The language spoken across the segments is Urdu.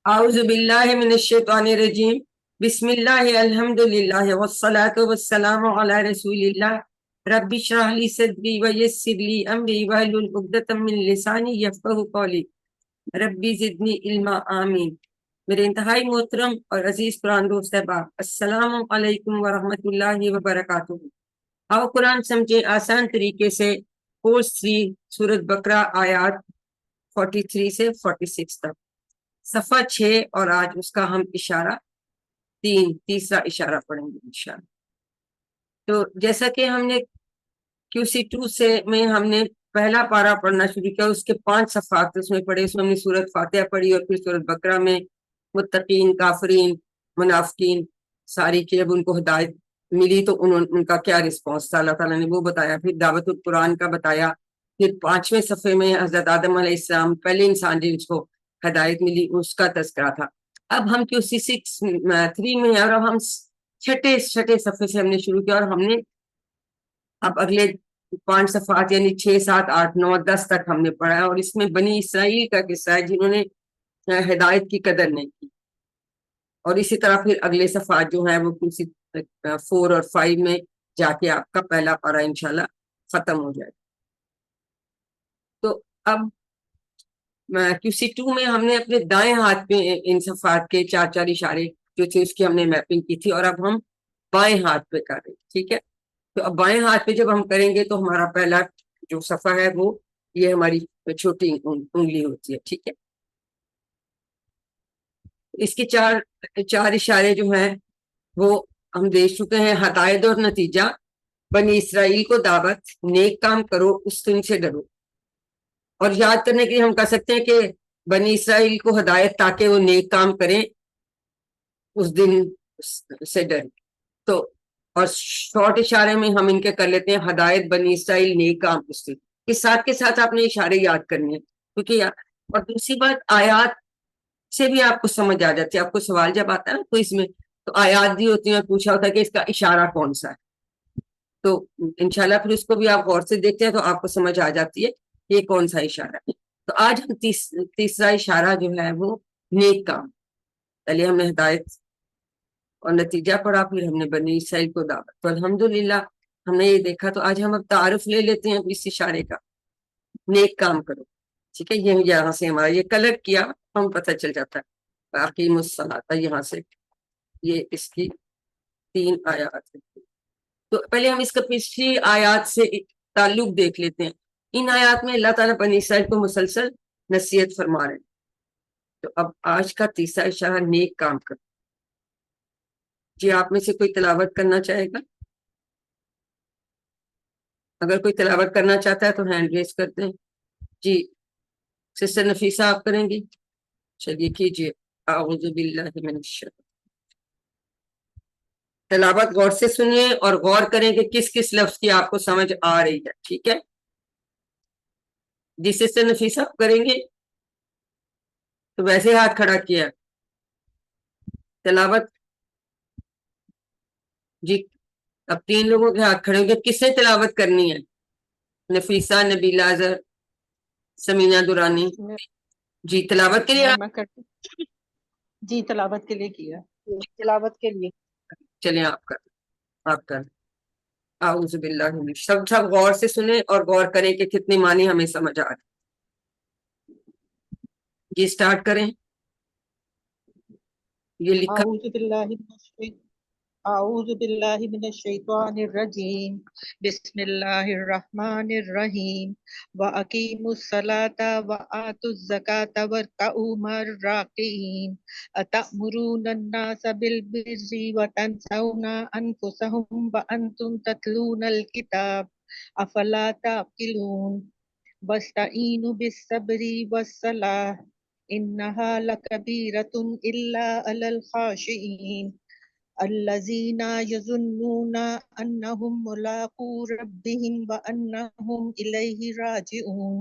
اعوذ باللہ من الشیطان الرجیم بسم اللہ الحمدللہ والصلاة والسلام علی رسول اللہ رب اشرح لی صدری ویسر لی امری واحلل عقدۃ من لسانی یفقہوا قولی ربی زدنی علما آمین۔ میرے انتہائی محترم اور عزیز قرآن دوست احباب، السلام علیکم ورحمۃ اللہ وبرکاتہ۔ آؤ قرآن سمجھے آسان طریقے سے۔ کورس 3 سورۃ بقرہ آیات 43 سے 46 تک، صفحہ 6، اور آج اس کا ہم اشارہ تیسرا اشارہ پڑھیں گے انشاءاللہ۔ تو جیسا کہ ہم نے QC2 میں ہم نے پہلا پارہ پڑھنا شروع کیا، اس کے 5 صفحات اس میں پڑھے۔ اس میں ہم نے سورۃ فاتحہ پڑھی اور پھر سورۃ بقرہ میں متقین، کافرین، منافقین ساری کی جب ان کو ہدایت ملی تو ان کا کیا رسپانس تھا، اللہ تعالیٰ نے وہ بتایا۔ پھر دعوت القرآن کا بتایا۔ پھر 5ویں صفحے میں حضرت آدم علیہ السلام پہلے انسان جس کو ہدایت ملی اس کا تذکرہ تھا۔ اب ہم QC3 میں ہیں اور اب ہم چھٹے صفحے سے ہم نے شروع کیا، اور ہم نے اب اگلے 5 صفحات یعنی 6، 7، 8، 9، 10 تک ہم نے پڑھا، اور اس میں بنی اسرائیل کا قصہ ہے جنہوں نے ہدایت کی قدر نہیں کی۔ اور اسی طرح پھر اگلے صفحات جو ہیں وہ QC4 اور 5 میں جا کے آپ کا پہلا پارہ انشاءاللہ ختم ہو جائے۔ تو اب QC2 میں ہم نے اپنے دائیں ہاتھ پہ ان صفحات کے 4 اشارے جو تھے اس کی ہم نے میپنگ کی تھی، اور اب ہم بائیں ہاتھ پہ کر رہے ہیں، ٹھیک ہے۔ تو اب بائیں ہاتھ پہ جب ہم کریں گے تو ہمارا پہلا جو صفحہ ہے وہ یہ ہماری چھوٹی انگلی ہوتی ہے، ٹھیک ہے۔ اس کے 4 اشارے جو ہیں وہ ہم دیکھ چکے ہیں۔ ہدایت اور نتیجہ، بنی اسرائیل کو دعوت، نیک کام کرو، اس دن سے ڈرو۔ اور یاد کرنے کے لیے ہم کہہ سکتے ہیں کہ بنی اسرائیل کو ہدایت تاکہ وہ نیک کام کریں، اس دن سے ڈر۔ تو اور شارٹ اشارے میں ہم ان کے کر لیتے ہیں ہدایت، بنی اسرائیل، نیک کام، اس دن کے ساتھ آپ نے اشارے یاد کرنے ہیں، کیونکہ اور دوسری بات آیات سے بھی آپ کو سمجھ آ جاتی ہے۔ آپ کو سوال جب آتا ہے نا تو اس میں تو آیات بھی ہوتی ہیں، پوچھا ہوتا ہے کہ اس کا اشارہ کون سا ہے، تو انشاءاللہ پھر اس کو بھی آپ غور سے دیکھتے ہیں تو آپ کو سمجھ آ جاتی ہے یہ کون سا اشارہ ہے۔ تو آج ہم تیسرا اشارہ جو ہے وہ نیک کام۔ پہلے ہم نے ہدایت اور نتیجہ پڑھا، پھر ہم نے بنی اسرائیل کو دعوت۔ تو الحمدللہ ہم نے یہ دیکھا۔ تو آج ہم اب تعارف لے لیتے ہیں اس اشارے کا، نیک کام کرو، ٹھیک ہے۔ یہ یہاں سے ہمارا یہ کلر کیا ہم پتہ چل جاتا ہے، اقیموا الصلاۃ، یہاں سے یہ اس کی 3 آیات ہے۔ تو پہلے ہم اس کا پچھلی آیات سے تعلق دیکھ لیتے ہیں۔ ان آیات میں اللہ تعالیٰ بنی اسرائیل کو مسلسل نصیحت فرما رہے ہیں۔ تو اب آج کا تیسرا اشارہ نیک کام کرو۔ جی آپ میں سے کوئی تلاوت کرنا چاہے گا؟ اگر کوئی تلاوت کرنا چاہتا ہے تو ہینڈ ریز کرتے ہیں۔ جی سسٹر نفیسہ آپ کریں گی؟ چلیے کیجیے۔ اعوذ باللہ من الشیطان۔ تلاوت غور سے سنیے اور غور کریں کہ کس کس لفظ کی آپ کو سمجھ آ رہی ہے، ٹھیک ہے۔ جس سے نفیسہ آپ کریں گے تو ویسے ہاتھ کھڑا کیا تلاوت۔ جی اب 3 لوگوں کے ہاتھ کھڑے ہوں گے، کس نے تلاوت کرنی ہے؟ نفیسہ، نبیلہ اظہر، سمینہ درانی۔ جی تلاوت کے لیے میں کرتی جی تلاوت کے لیے کیا، تلاوت کے لیے چلیں آپ کر اعوذ باللہ من سب غور سے سنیں اور غور کریں کہ کتنی معنی ہمیں سمجھ آ رہی۔ جی سٹارٹ کریں۔ یہ لکھا اعوذ باللہ من الشیطان الرجیم، بسم اللہ الرحمن الرحیم، وَأَقِیمُوا الصَّلَاةَ وَآتُوا الزَّکَاةَ وَارْکَعُوا مَعَ الرَّاکِعِینَ أَتَأْمُرُونَ النَّاسَ بِالْبِرِّ وَتَنْسَوْنَ أَنفُسَکُمْ وَأَنْتُمْ تَتْلُونَ الْکِتَابَ أَفَلَا تَعْقِلُونَ وَاسْتَعِینُوا بِالصَّبْرِ وَالصَّلَاةِ إِنَّهَا لَکَبِیرَةٌ إِلَّا عَلَى الْخَاشِعِینَ الذین یظنون انہم ملاقو ربہم وانہم الیہ راجعون۔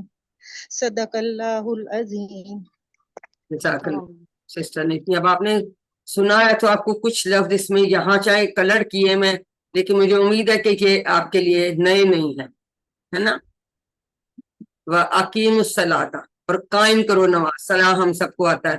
صدق اللہ العظیم۔ سسٹر نے اب آپ نے سنا ہے تو آپ کو کچھ لفظ اس میں یہاں چاہے کلر کیے میں، لیکن مجھے امید ہے کہ یہ آپ کے لیے نئے نہیں ہیں، ہے نا۔ وَأَقِیمُوا الصَّلَاةَ، اور قائم کرو نماز۔ صلاح ہم سب کو آتا ہے،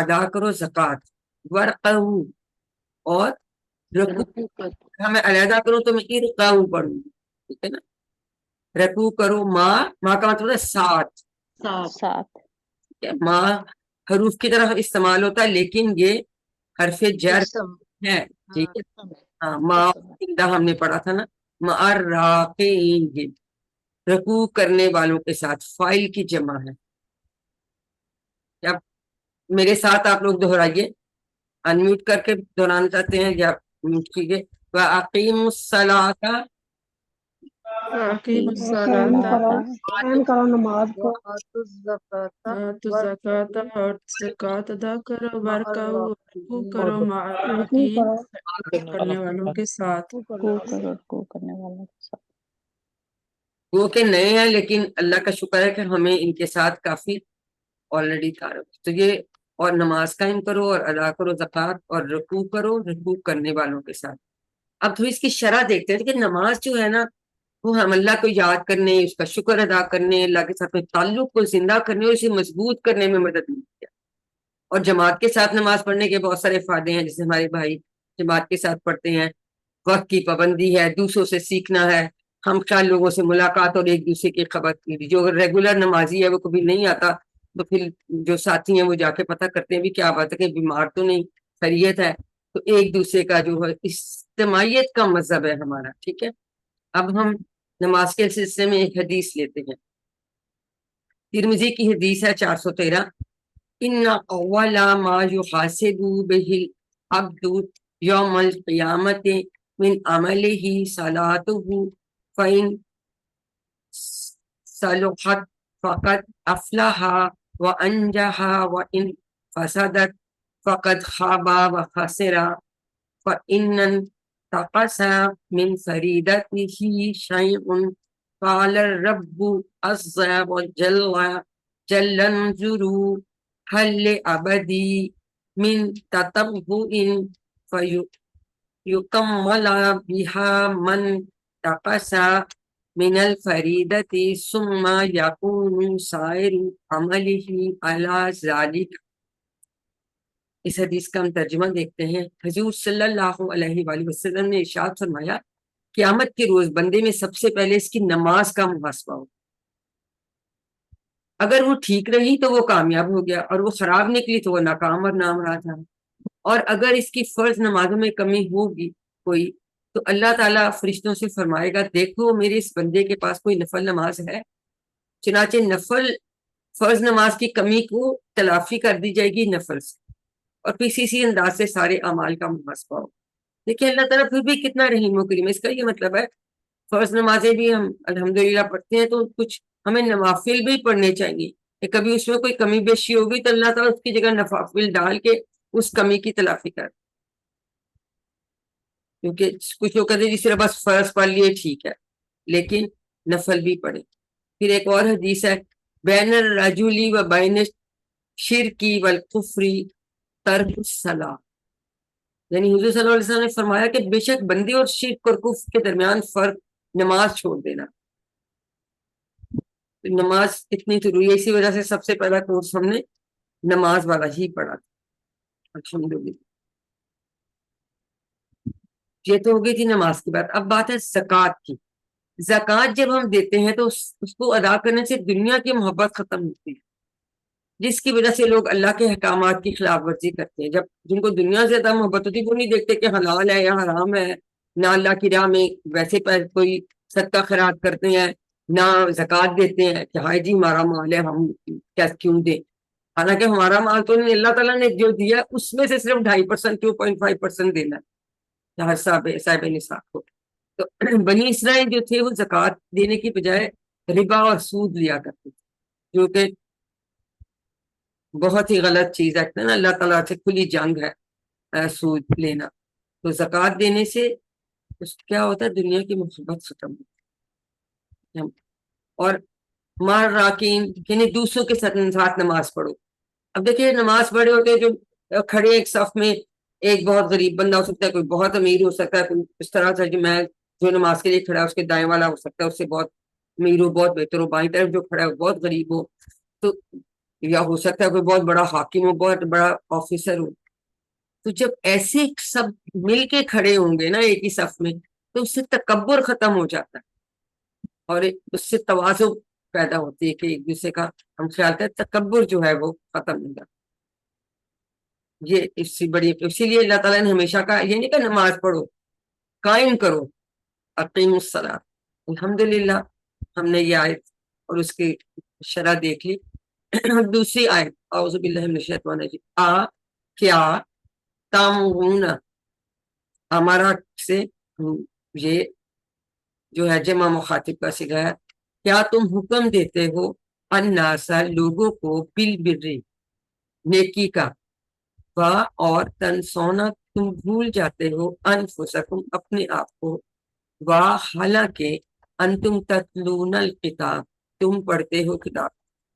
ادا کرو زکوٰۃ، ورقعو اور رکوع، میں علیحدہ کروں تو میں ارقعو پڑھوں گی، ٹھیک ہے نا. رکوع کرو، ماں کا مطلب ہے ساتھ، ساتھ ٹھیک ہے. ماں حروف کی طرف استعمال ہوتا ہے لیکن یہ حرف جر ہے، ٹھیک ہے. ہاں ماں ہم نے پڑھا تھا نا، معراقین، رکوع کرنے والوں کے ساتھ، فائل کی جمع ہے. اب میرے ساتھ آپ لوگ دہرائیے، انمیوٹ کر کے دہرانا چاہتے ہیں یا میوٹ کیجیے. وَأَقِیمُوا الصَّلَاةَ، وَأَقِیمُوا قائم الصَّلَاةَ کرو نماز کو، وَآتُوا الزَّکَاةَ اور زکوٰۃ ادا کرو، وارکعوا رکوع کرو، مع رکوع الراکعین کرو، رکوع کرنے والوں کے ساتھ. رکوع کرنے والوں کے ساتھ. وہ کہ نئے ہیں لیکن اللہ کا شکر ہے کہ ہمیں ان کے ساتھ کافی آلریڈی تعارف. تو یہ اور نماز قائم کرو اور ادا کرو زکوٰۃ اور رکوع کرو رکوع کرنے والوں کے ساتھ. اب تھوڑی اس کی شرح دیکھتے ہیں کہ نماز جو ہے نا وہ ہم اللہ کو یاد کرنے، اس کا شکر ادا کرنے، اللہ کے ساتھ میں تعلق کو زندہ کرنے اور اسے مضبوط کرنے میں مدد ملتی ہے. اور جماعت کے ساتھ نماز پڑھنے کے بہت سارے فائدے ہیں، جیسے ہمارے بھائی جماعت کے ساتھ پڑھتے ہیں، وقت کی پابندی ہے، دوسروں سے سیکھنا ہے، ہم خیال لوگوں سے ملاقات اور ایک دوسرے کی خبر کی. جو ریگولر نمازی ہے وہ کبھی نہیں آتا تو پھر جو ساتھی ہیں وہ جا کے پتہ کرتے ہیں بھی کیا بات ہے کہ بیمار تو نہیں، خیریت ہے. تو ایک دوسرے کا جو ہے اجتماعیت کا مذہب ہے ہمارا، ٹھیک ہے. اب ہم نماز کے سلسلے میں ایک حدیث لیتے ہیں. ترمذی کی حدیث ہے 413. ان اول ما يحاسب به العبد يوم القيامة من عمله صلاته فإن صلحت فقد أفلح وأنجح وإن فسدت فقد خاب وخسر فإن انتقص من فريدته شيء قال الرب عز وجل جل انظروا هل لعبدي من تطوع فيكمل بها من تقص من الفریدت ثم یکون سائر عمله علی ذلك. اس حدیث کا ہم ترجمہ دیکھتے ہیں. حضور صلی اللہ علیہ وآلہ وسلم نے ارشاد فرمایا قیامت کے روز بندے میں سب سے پہلے اس کی نماز کا محاسبہ ہو. اگر وہ ٹھیک رہی تو وہ کامیاب ہو گیا، اور وہ خراب نکلی تو وہ ناکام اور نامراد ہے. اور اگر اس کی فرض نمازوں میں کمی ہوگی کوئی تو اللہ تعالیٰ فرشتوں سے فرمائے گا دیکھو میرے اس بندے کے پاس کوئی نفل نماز ہے. چنانچہ نفل فرض نماز کی کمی کو تلافی کر دی جائے گی نفل سے، اور پھر اسی انداز سے سارے اعمال کا محاسبہ ہو. دیکھیں اللہ تعالیٰ پھر بھی کتنا رحیم و کریم ہے. اس کا یہ مطلب ہے فرض نمازیں بھی ہم الحمدللہ پڑھتے ہیں تو کچھ ہمیں نوافل بھی پڑھنے چاہیے کہ کبھی اس میں کوئی کمی بیشی ہوگی تو اللہ تعالیٰ اس کی جگہ نوافل ڈال کے اس کمی کی تلافی کر. کیونکہ کچھ لوگ کہتے ہیں جس طرح بس فرض پڑھ لیے ٹھیک ہے، لیکن نفل بھی پڑھے. پھر ایک اور حدیث ہے بین الرجل و بین الشرک والکفر ترک الصلاۃ، یعنی حضور صلی اللہ علیہ وسلم نے فرمایا کہ بے شک بندے اور شرک اور کفر کے درمیان فرق نماز چھوڑ دینا. نماز اتنی ضروری ہے، اسی وجہ سے سب سے پہلا کورس ہم نے نماز والا ہی پڑھا تھا الحمدللہ. یہ تو ہو گئی تھی نماز کی بات. اب بات ہے زکوٰۃ کی. زکوٰۃ جب ہم دیتے ہیں تو اس کو ادا کرنے سے دنیا کی محبت ختم ہوتی ہے، جس کی وجہ سے لوگ اللہ کے احکامات کی خلاف ورزی کرتے ہیں. جب جن کو دنیا سے زیادہ محبت ہوتی ہے وہ نہیں دیکھتے کہ حلال ہے یا حرام ہے، نہ اللہ کی راہ میں ویسے کوئی صدقہ خیرات کرتے ہیں، نہ زکوٰۃ دیتے ہیں کہ ہائے جی ہمارا مال ہے ہم کیوں دیں. حالانکہ ہمارا مال تو نہیں، اللہ تعالیٰ نے جو دیا اس میں سے صرف 2.5% 2.5% دینا ہے ہر صاحب نصاب کو. تو بنی اسرائیل جو تھے وہ زکوٰۃ دینے کی بجائے ربا اور سود لیا کرتے تھے، جو کہ بہت ہی غلط چیز ہے نا. اللہ تعالیٰ سے کھلی جنگ ہے سود لینا. تو زکوٰۃ دینے سے کیا ہوتا ہے دنیا کی محبت ختم ہوتی ہے. اور مار راکین یعنی دوسروں کے ساتھ نماز پڑھو. اب دیکھیے نماز پڑھے ہوتے جو کھڑے ایک صف میں، ایک بہت غریب بندہ ہو سکتا ہے، کوئی بہت امیر ہو سکتا ہے، کوئی اس طرح سے جو میں جو نماز کے لیے کھڑا ہے اس کے دائیں والا ہو سکتا ہے اس سے بہت امیر ہو، بہت بہتر ہو. بائیں طرف جو کھڑا ہے وہ بہت غریب ہو. تو یا ہو سکتا ہے کوئی بہت بڑا حاکم ہو، بہت بڑا آفیسر ہو. تو جب ایسے سب مل کے کھڑے ہوں گے نا ایک ہی صف میں، تو اس سے تکبر ختم ہو جاتا ہے، اور اس سے تواضع پیدا ہوتی ہے کہ ایک دوسرے کا ہم خیال کرتے، تکبر جو ہے وہ ختم ہو جاتا ہے. یہ اس سے بڑی، اسی لیے اللہ تعالیٰ نے ہمیشہ کہا یہ نہیں کہ نماز پڑھو، قائم کرو، اقیم الصلاۃ. الحمدللہ ہم نے یہ آیت اور اس کی شرح دیکھ لی. دوسری آیت، اعوذ باللہ من الشیطان الرجیم. کیا تامرون، ہمارا سے یہ جو ہے جمع مخاطب کا صیغہ ہے. کیا تم حکم دیتے ہو الناس، لوگوں کو، بالبر، نیکی کا، وا، اور تنسونا، تم بھول جاتے ہو، انفسکم، اپنے آپ کو، وا، حالانکہ انتم تتلون الکتاب، تم پڑھتے ہو کتاب.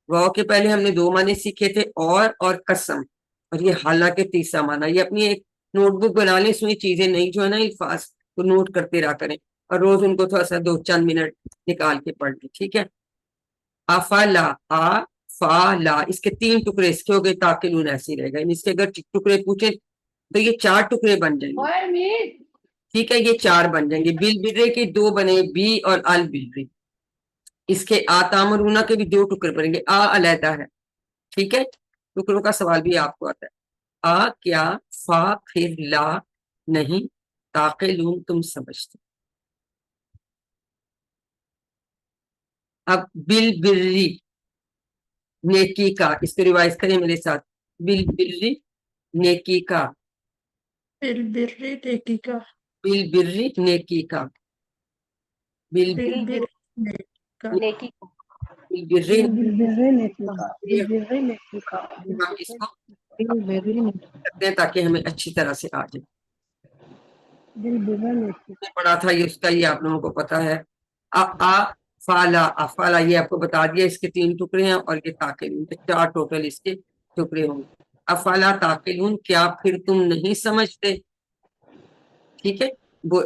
واو کے پہلے ہم نے دو معنی سیکھے تھے، اور قسم، اور یہ حالانکہ تیسرا معنی. یہ اپنی ایک نوٹ بک بنا لیں، اس میں چیزیں نہیں جو ہے نا الفاظ کو نوٹ کرتے رہا کریں، اور روز ان کو تھوڑا سا 2-4 منٹ نکال کے پڑھ لیں. ٹھیک ہے. افلا، فا، اس کے 3 ٹکڑے اس کے ہو گئے، تاکلون ایسے ہی رہے گا. اس کے اگر ٹکڑے پوچھیں تو یہ 4 ٹکڑے بن جائیں گے. ٹھیک ہے، یہ 4 بن جائیں گے. بل برے کے 2 بنے، بی اور البری. اس کے آتامرونا کے بھی 2 ٹکڑے بنیں گے، علیحدہ ہے. ٹھیک ہے، ٹکڑوں کا سوال بھی آپ کو آتا ہے. کیا، فا، پھر لا، نہیں، تاقلون، تم سمجھتے. اب بل بری، نیکی کا، اس کو ریوائز کریں میرے ساتھ. بل بری، نیکی کا، بالبر، نیکی کا، بل بری، نیکی کا، بل بالبر، نیکی کا، نیکی کو، بری. بالبر نیکی کا، بالبر نیکی کا، ہم اس کو بالبر نیکی، کرتے ہیں تاکہ ہمیں اچھی طرح سے آ جائے. بالبر نیکی میں پڑھا تھا یہ، اس کا یہ آپ لوگوں کو پتا ہے. فالا، افالا، یہ آپ کو بتا دیا، اس کے 3 ٹکڑے ہیں، اور یہ تاقلون کے 4 ٹوٹل اس کے ٹکڑے ہوں گے. افالا تاقلون، کیا پھر تم نہیں سمجھتے. ٹھیک ہے،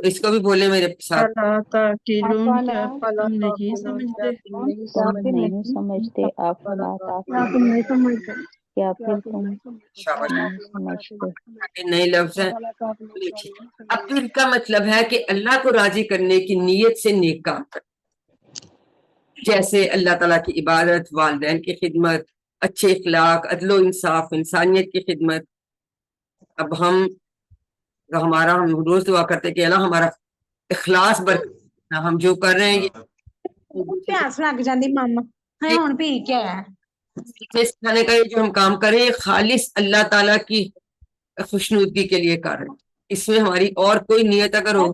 اس کو بھی بولے میرے ساتھ. فلا تاقلون، کیا افلا پھر تم نہیں سمجھتے. تم نہیں سمجھتے، افلا کیا تعقلون، تم نہیں سمجھتے، کیا کیا پھر تم تم نہیں سمجھتے، شاباش. نہیں سمجھتے. نئے لفظ ہیں. افلا تعقلون، اب پھر کا مطلب ہے کہ اللہ کو راضی کرنے کی نیت سے نیک کام کر، جیسے اللہ تعالیٰ کی عبادت، والدین کی خدمت، اچھے اخلاق، عدل و انصاف، انسانیت کی خدمت. اب ہم روز دعا کرتے کہ اللہ ہمارا اخلاص برقرار، ہم جو کر رہے ہیں یہ پیاس لگ جاندی ماما، ہے ہن پی کے آیا. سیکھنے سکھانے کا، یہ جو ہم کام کریں یہ خالص اللہ تعالیٰ کی خوشنودگی کے لیے کر رہے ہیں. اس میں ہماری اور کوئی نیت اگر ہو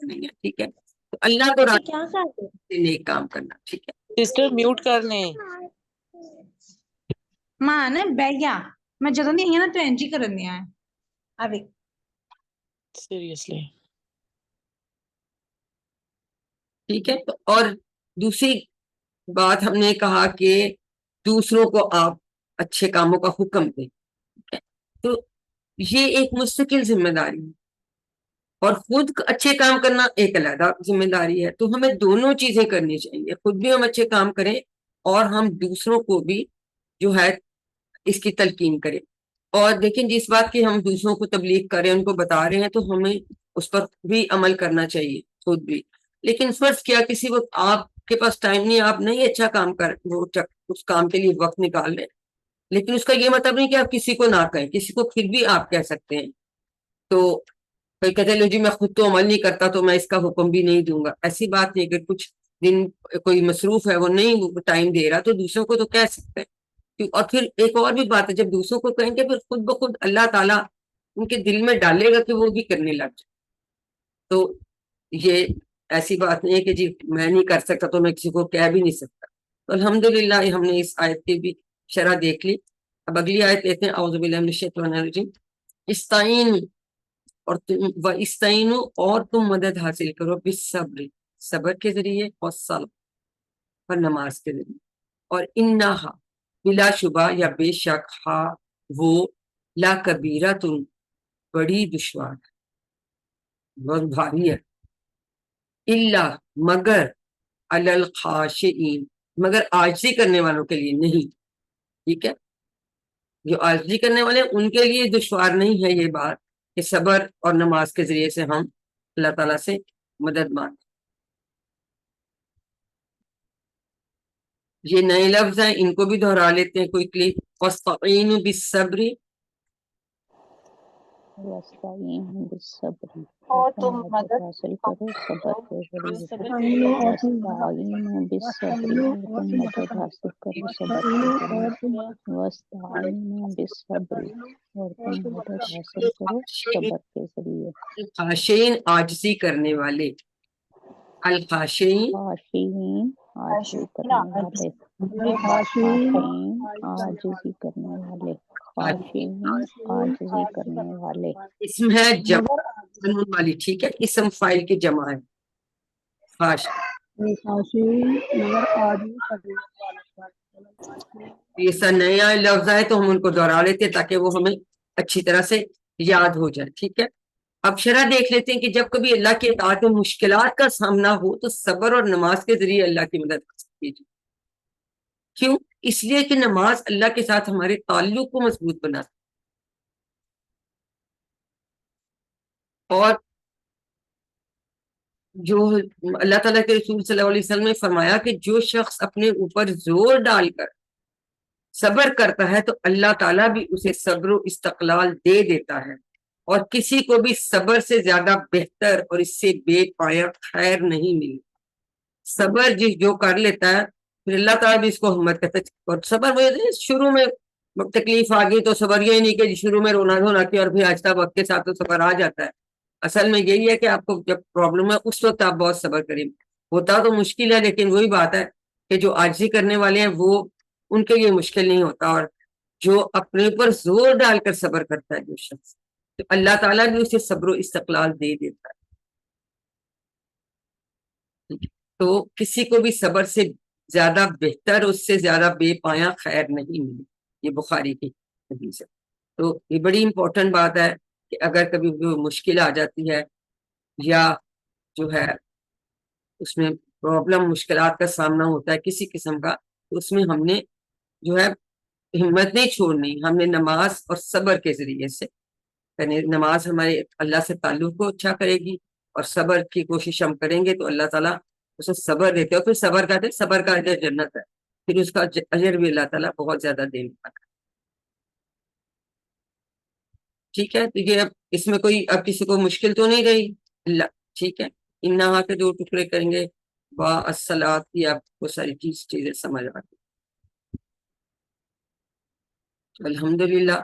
نہیں ہے. ٹھیک ہے، تو اللہ کو راضی کیا کرتے سے نیک کام کرنا. ٹھیک ہے. سسٹر میوٹ کر لیں. ماں نے بہ گیا، میں جدوں دی آئی ہاں نا تو انج ہی کرن دیا ہے. ابھی سیریسلی ٹھیک ہے. تو اور دوسری بات ہم نے کہا کہ دوسروں کو آپ اچھے کاموں کا حکم دیں. ٹھیک ہے، تو یہ ایک مستقل ذمہ داری ہے، اور خود اچھے کام کرنا ایک علیحدہ ذمہ داری ہے. تو ہمیں دونوں چیزیں کرنی چاہیے، خود بھی ہم اچھے کام کریں اور ہم دوسروں کو بھی جو ہے اس کی تلقین کریں. اور دیکھیں جس بات کی ہم دوسروں کو تبلیغ کریں، ان کو بتا رہے ہیں، تو ہمیں اس پر بھی عمل کرنا چاہیے خود بھی. لیکن فرض کیا کسی وقت آپ کے پاس ٹائم نہیں، آپ نہیں اچھا کام کر، وہ اس کام کے لیے وقت نکال لیں، لیکن اس کا یہ مطلب نہیں کہ آپ کسی کو نہ کہیں، کسی کو پھر بھی آپ کہہ سکتے ہیں. تو کوئی کہتے لو جی میں خود تو عمل نہیں کرتا تو میں اس کا حکم بھی نہیں دوں گا، ایسی بات نہیں. اگر کچھ دن کوئی مصروف ہے، وہ نہیں ٹائم دے رہا، تو دوسروں کو تو کہہ سکتے ہیں. اور پھر ایک اور بھی بات ہے، جب دوسروں کو کہیں گے پھر خود بخود اللہ تعالیٰ ان کے دل میں ڈالے گا کہ وہ بھی کرنے لگ جائے. تو یہ ایسی بات نہیں ہے کہ جی میں نہیں کر سکتا تو میں کسی کو کہہ بھی نہیں سکتا. تو الحمدللہ ہم نے اس آیت کی بھی شرح دیکھ لی. اب اگلی آیت لیتے ہیں. اعوذ باللہ من الشیطان الرجیم. استعین، اور تم استعینوا، اور تم مدد حاصل کرو، بالصبر، صبر کے ذریعے، اور صلاه، اور نماز کے ذریعے. اور انہا، بلا شبہ یا بے شک، ہا وہ، لا کبیرہ تم، بڑی دشوار ہے، بہت بھاری ہے. الا، مگر، علی الخاشعین، مگر عاجزی کرنے والوں کے لیے نہیں. ٹھیک ہے، جو عاجزی کرنے والے ہیں ان کے لیے دشوار نہیں ہے یہ بات کہ صبر اور نماز کے ذریعے سے ہم اللہ تعالیٰ سے مدد مانگیں. یہ نئے لفظ ہیں، ان کو بھی دہرا لیتے ہیں کوئکلی. وَاسْتَعِينُوا بِالصَّبْرِ، وَاسْتَعِينُوا بِالصَّبْرِ، اور اور تم مدد مدد حاصل کرو صبر کے ذریعے سے. وَاسْتَعِينُوا بِالصَّبْرِ، اور تم مدد حاصل کرو صبر کے ذریعے سے. وَاسْتَعِينُوا بِالصَّبْرِ، اور تم مدد حاصل کرو صبر کے ذریعے. خاشعین عاجزی کرنے والے، الخاشعین خاشعین عاجزی کرنے والے، خاشعین عاجزی کرنے والے، خاشعین عاجزی کرنے والے. اسم ہے جمع نون والی، ٹھیک ہے، اسم فائل کی جمع ہے خاش. ایسا نیا لفظ ہے تو ہم ان کو دوہرا لیتے ہیں تاکہ وہ ہمیں اچھی طرح سے یاد ہو جائے. ٹھیک ہے، اب شرح دیکھ لیتے ہیں کہ جب کبھی اللہ کے اطاعت میں مشکلات کا سامنا ہو تو صبر اور نماز کے ذریعے اللہ کی مدد کیجیے. کیوں؟ اس لیے کہ نماز اللہ کے ساتھ ہمارے تعلق کو مضبوط بناتی اور جو اللہ تعالیٰ کے رسول صلی اللہ علیہ وسلم نے فرمایا کہ جو شخص اپنے اوپر زور ڈال کر صبر کرتا ہے تو اللہ تعالیٰ بھی اسے صبر و استقلال دے دیتا ہے، اور کسی کو بھی صبر سے زیادہ بہتر اور اس سے بے پایا خیر نہیں ملی. صبر جو کر لیتا ہے پھر اللہ تعالیٰ بھی اس کو ہمت کرتا ہے. اور صبر وہ شروع میں تکلیف آ گئی تو صبر یہ نہیں کہ شروع میں رونا دھونا کیا اور پھر آہستہ وقت کے ساتھ تو صبر آ جاتا ہے. اصل میں یہی ہے کہ آپ کو جب پرابلم ہے اس وقت آپ بہت صبر کریں. ہوتا تو مشکل ہے لیکن وہی بات ہے کہ جو عاجزی کرنے والے ہیں وہ ان کے لیے مشکل نہیں ہوتا، اور جو اپنے اوپر زور ڈال کر صبر کرتا ہے جو شخص، تو اللہ تعالیٰ بھی اسے صبر و استقلال دے دیتا ہے. تو کسی کو بھی صبر سے زیادہ بہتر، اس سے زیادہ بے پایا خیر نہیں ملی. یہ بخاری کی حدیث ہے. تو یہ بڑی امپورٹنٹ بات ہے کہ اگر کبھی مشکل آ جاتی ہے یا جو ہے اس میں پرابلم مشکلات کا سامنا ہوتا ہے کسی قسم کا، تو اس میں ہم نے جو ہے ہمت نہیں چھوڑنی. ہم نے نماز اور صبر کے ذریعے سے، یعنی نماز ہمارے اللہ سے تعلق کو اچھا کرے گی اور صبر کی کوشش ہم کریں گے تو اللہ تعالیٰ اسے صبر دیتے ہیں. پھر صبر کا دے، صبر کا اجر جنت ہے، پھر اس کا اجر بھی اللہ تعالیٰ بہت زیادہ دینے والا ہے. ٹھیک ہے، تو یہ اب اس میں کوئی اب کسی کو مشکل تو نہیں رہی اللہ. ٹھیک ہے، انہا کے 2 ٹکڑے کریں گے با الصلاۃ کی، آپ کو ساری چیزیں سمجھ آ گئی. الحمدللہ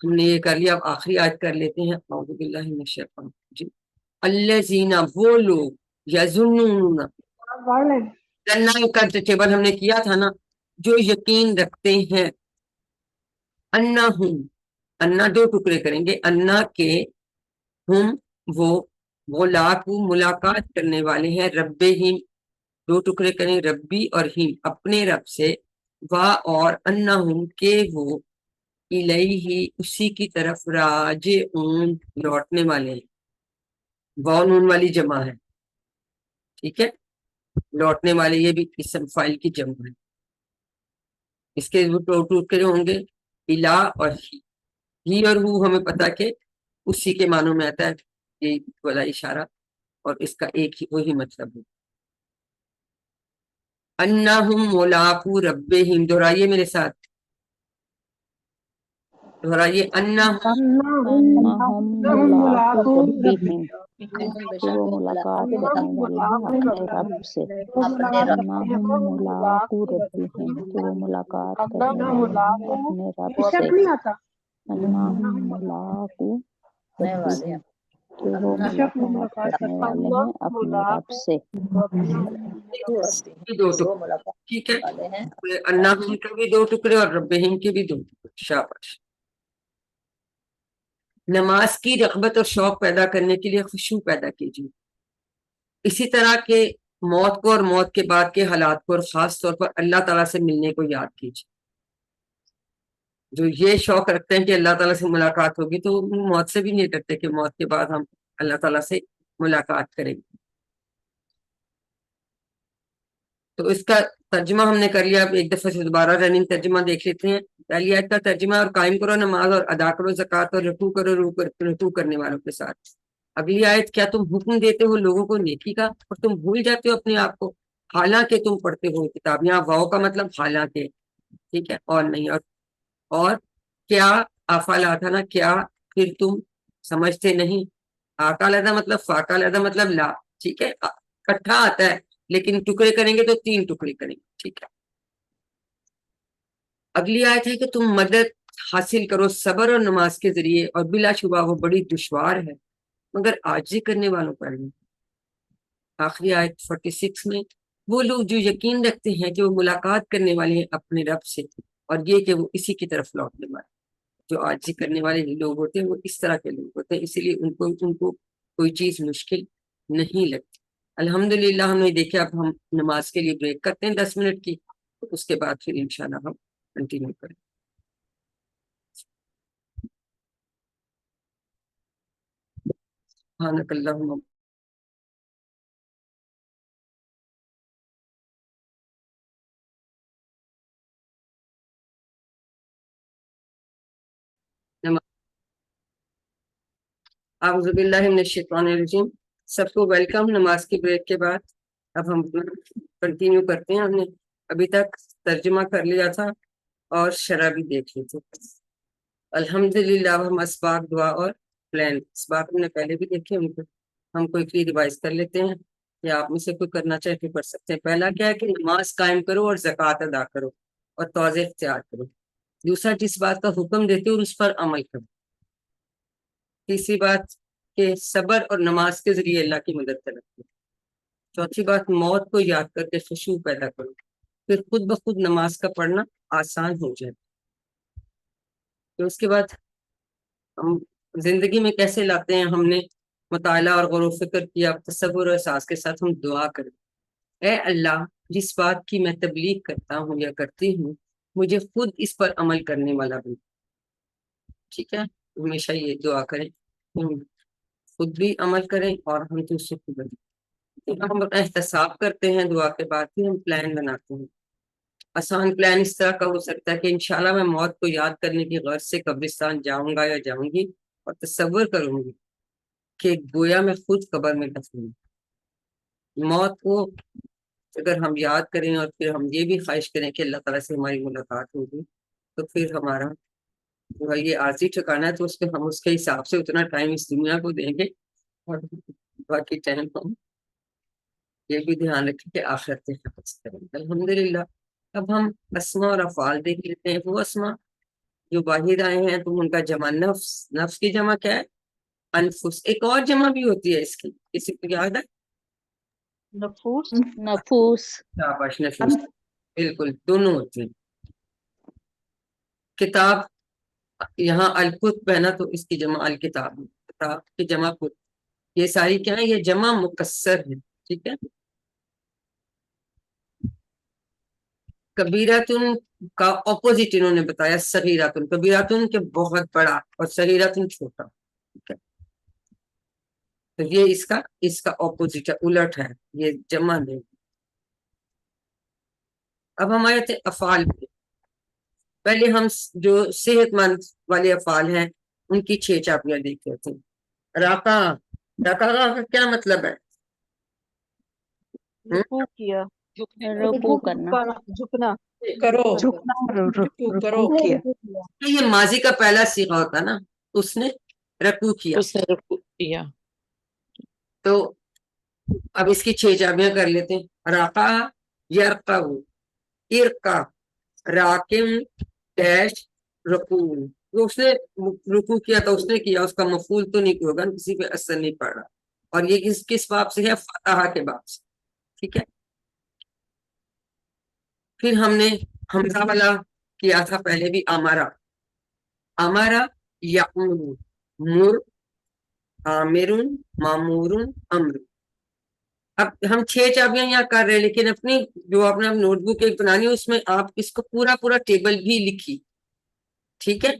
ہم نے یہ کر لیا. اب آخری آیت کر لیتے ہیں. اعوذ باللہ من الشیطان الرجیم. الذین، وہ لوگ، یظنون، کا ٹیبل ہم نے کیا تھا نا، جو یقین رکھتے ہیں، انہم، انا 2 ٹکڑے کریں گے، انا کے، ہم وہ، ملاقو ملاقات کرنے والے ہیں، ربہم 2 ٹکڑے کریں، ربی اور ہم اپنے رب سے، وا اور انہم کے وہ، الیہ اسی کی طرف، راجعون لوٹنے والے ہیں. واو نون والی جمع ہے. ٹھیک ہے، لوٹنے والے یہ بھی اسم فائل کی جمع ہے. اس کے 2 ٹکڑے ہوں گے، الا اور ہی اور ہو ہمیں پتا کہ اسی کے معنوں میں آتا ہے، یہ والا اشارہ، اور اس کا ایک ہی وہی مطلب ہے. انہم ملاقو ربہم، دہرائیے میرے ساتھ، دہرائیے، انہم انہم ملاقو ربہم، کہ وہ ملاقات کرنے والے ہیں اپنے رب سے. انہم ملاقو ربہم، کہ وہ ملاقات کرنے والے ہیں اپنے رب سے. انہم ملاقو ربہم، کہ وہ ملاقات کرنے والے ہیں اپنے رب سے. کی 2 ٹکڑے. ٹھیک ہے، انہم کے بھی 2 ٹکڑے اور ربہم کے بھی 2 ٹکڑے. شاباش. نماز کی رغبت اور شوق پیدا کرنے کے لیے خشوع پیدا کیجیے. اسی طرح کے موت کو اور موت کے بعد کے حالات کو، اور خاص طور پر اللہ تعالیٰ سے ملنے کو یاد کیجیے. جو یہ شوق رکھتے ہیں کہ اللہ تعالیٰ سے ملاقات ہوگی تو وہ موت سے بھی نہیں ڈرتے کہ موت کے بعد ہم اللہ تعالیٰ سے ملاقات کریں گے. تو اس کا ترجمہ ہم نے کر لیا. اب ایک دفعہ سے دوبارہ رننگ ترجمہ دیکھ لیتے ہیں. پہلی آیت کا ترجمہ: اور قائم کرو نماز اور ادا کرو زکوٰۃ اور رکوع کرو رکوع کرنے والوں کے ساتھ. اگلی آیت: کیا تم حکم دیتے ہو لوگوں کو نیکی کا اور تم بھول جاتے ہو اپنے آپ کو حالانکہ تم پڑھتے ہو کتاب. یہاں واو کا مطلب حالانکہ، ٹھیک ہے، اور نہیں. اور کیا افعال تھا نا، کیا پھر تم سمجھتے نہیں. آ کا علیحدہ مطلب، فا کا علیحدہ مطلب لا، ٹھیک ہے. کٹھا آتا ہے لیکن ٹکڑے کریں گے تو 3 ٹکڑے کریں گے، ٹھیک ہے. اگلی آیت ہے کہ تم مدد حاصل کرو صبر اور نماز کے ذریعے اور بلا شبہ وہ بڑی دشوار ہے مگر عاجزی کرنے والوں پر نہیں. آخری آیت 46 میں: وہ لوگ جو یقین رکھتے ہیں کہ وہ ملاقات کرنے والے ہیں اپنے رب سے اور یہ کہ وہ اسی کی طرف لوٹنے والے. جو عاجزی کرنے والے لوگ ہوتے ہیں وہ اس طرح کے لوگ ہوتے ہیں، اسی لیے ان کو کوئی چیز مشکل نہیں لگتی. الحمدللہ ہم نے دیکھا. اب ہم نماز کے لیے بریک کرتے ہیں 10 منٹ کی، اس کے بعد پھر انشاءاللہ ہم کنٹینیو کریں. سبحانک اللہم اعوذ باللہ من الشیطان الرجیم. سب کو ویلکم نماز کی بریک کے بعد. اب ہم کنٹینیو کرتے ہیں. ہم نے ابھی تک ترجمہ کر لیا تھا اور شرح بھی دیکھ لی تھی. الحمدللہ. اب ہم اسباق دعا اور پلان. اسباق ہم نے پہلے بھی دیکھے، ہم کوئی ریوائز کر لیتے ہیں یا آپ میں سے کوئی کرنا چاہے تو کر سکتے ہیں. پہلا کیا ہے کہ نماز قائم کرو اور زکوٰۃ ادا کرو اور توضیع اختیار کرو. دوسرا جس بات کا حکم دیتے ہو اس پر عمل کرو. تیسری بات کہ صبر اور نماز کے ذریعے اللہ کی مدد طلب کرو. چوتھی بات موت کو یاد کر کے خشوع پیدا کرو. پھر خود بخود نماز کا پڑھنا آسان ہو جائے. تو اس کے بعد ہم زندگی میں کیسے لاتے ہیں، ہم نے مطالعہ اور غور و فکر کیا. تصور اور احساس کے ساتھ ہم دعا کریں: اے اللہ، جس بات کی میں تبلیغ کرتا ہوں یا کرتی ہوں مجھے خود اس پر عمل کرنے والا بن. ٹھیک ہے، ہمیشہ یہ دعا کریں، خود بھی عمل کریں اور ہم دوسروں کو بنیں. ہم احتساب کرتے ہیں دعا کے بعد پھر ہم پلان بناتے ہیں. آسان پلان اس طرح کا ہو سکتا ہے کہ انشاءاللہ میں موت کو یاد کرنے کی غرض سے قبرستان جاؤں گا یا جاؤں گی اور تصور کروں گی کہ گویا میں خود قبر میں دفن ہوں. موت کو اگر ہم یاد کریں اور پھر ہم یہ بھی خواہش کریں کہ اللہ تعالیٰ سے ہماری ملاقات ہوگی تو پھر ہمارا یہ عارضی ٹھکانا ہے، تو اس پہ ہم اس کے حساب سے اتنا ٹائم اس دنیا کو دیں گے اور باقی ٹائم ہم یہ بھی دھیان رکھیں کہ آخرت کے حفاظ کریں. الحمدللہ. اب ہم اسماء اور افعال دیکھ لیتے ہیں. وہ اسماء جو باہر آئے ہیں تو ان کا جمع نفس. نفس کی جمع کیا ہے؟ انفس. ایک اور جمع بھی ہوتی ہے اس کی، کسی کو یاد ہے؟ نفوس. نفوس. شاباش، نفوس. بالکل، دونوں ہوتی ہیں. کتاب یہاں الکتب ہے نا تو اس کی جمع الکتاب. کتاب کی جمع کتب. یہ ساری کیا ہے؟ یہ جمع مکسر ہے. ٹھیک ہے. کبیراتن کا اپوزٹ انہوں نے بتایا صغیراتن. کبیراتن کے بہت بڑا اور صغیراتن چھوٹا. ٹھیک ہے، تو یہ اس کا اپوزٹ ہے، الٹ ہے، یہ جمع نہیں. اب ہمارے تھے افعال پہ. پہلے ہم جو صحت مند والے افعال ہیں ان کی 6 چاپیاں دیکھ لیتے ہیں. راکا. راکا کا کیا مطلب ہے؟ رکوع کیا. رکوع کرنا. جھکنا. کرو جھکنا. رکوع کرو. رکوع کیا. یہ ماضی کا پہلا صیغہ ہوتا نا، اس نے رکوع کیا. اس نے رکوع کیا. تو اب اس کی 6 چابیاں کر لیتے ہیں. راکا یرقع، ارقا، راکم ڈیش رکوع. وہ اس نے رکوع کیا تو اس نے کیا، اس کا مفعول تو نہیں ہوگا، کسی پہ اثر نہیں پڑ رہا. اور یہ کس باب سے ہے؟ فاتحہ کے باب سے. ٹھیک ہے. پھر ہم نے حمزہ والا کیا تھا پہلے بھی. امارا یامر، مر، آمر، مامور، امر. اب ہم 6 چابیاں یہاں کر رہے ہیں لیکن اپنی جو اپنا نوٹ بک ایک بنانی ہے اس میں آپ اس کو پورا ٹیبل بھی لکھی. ٹھیک ہے.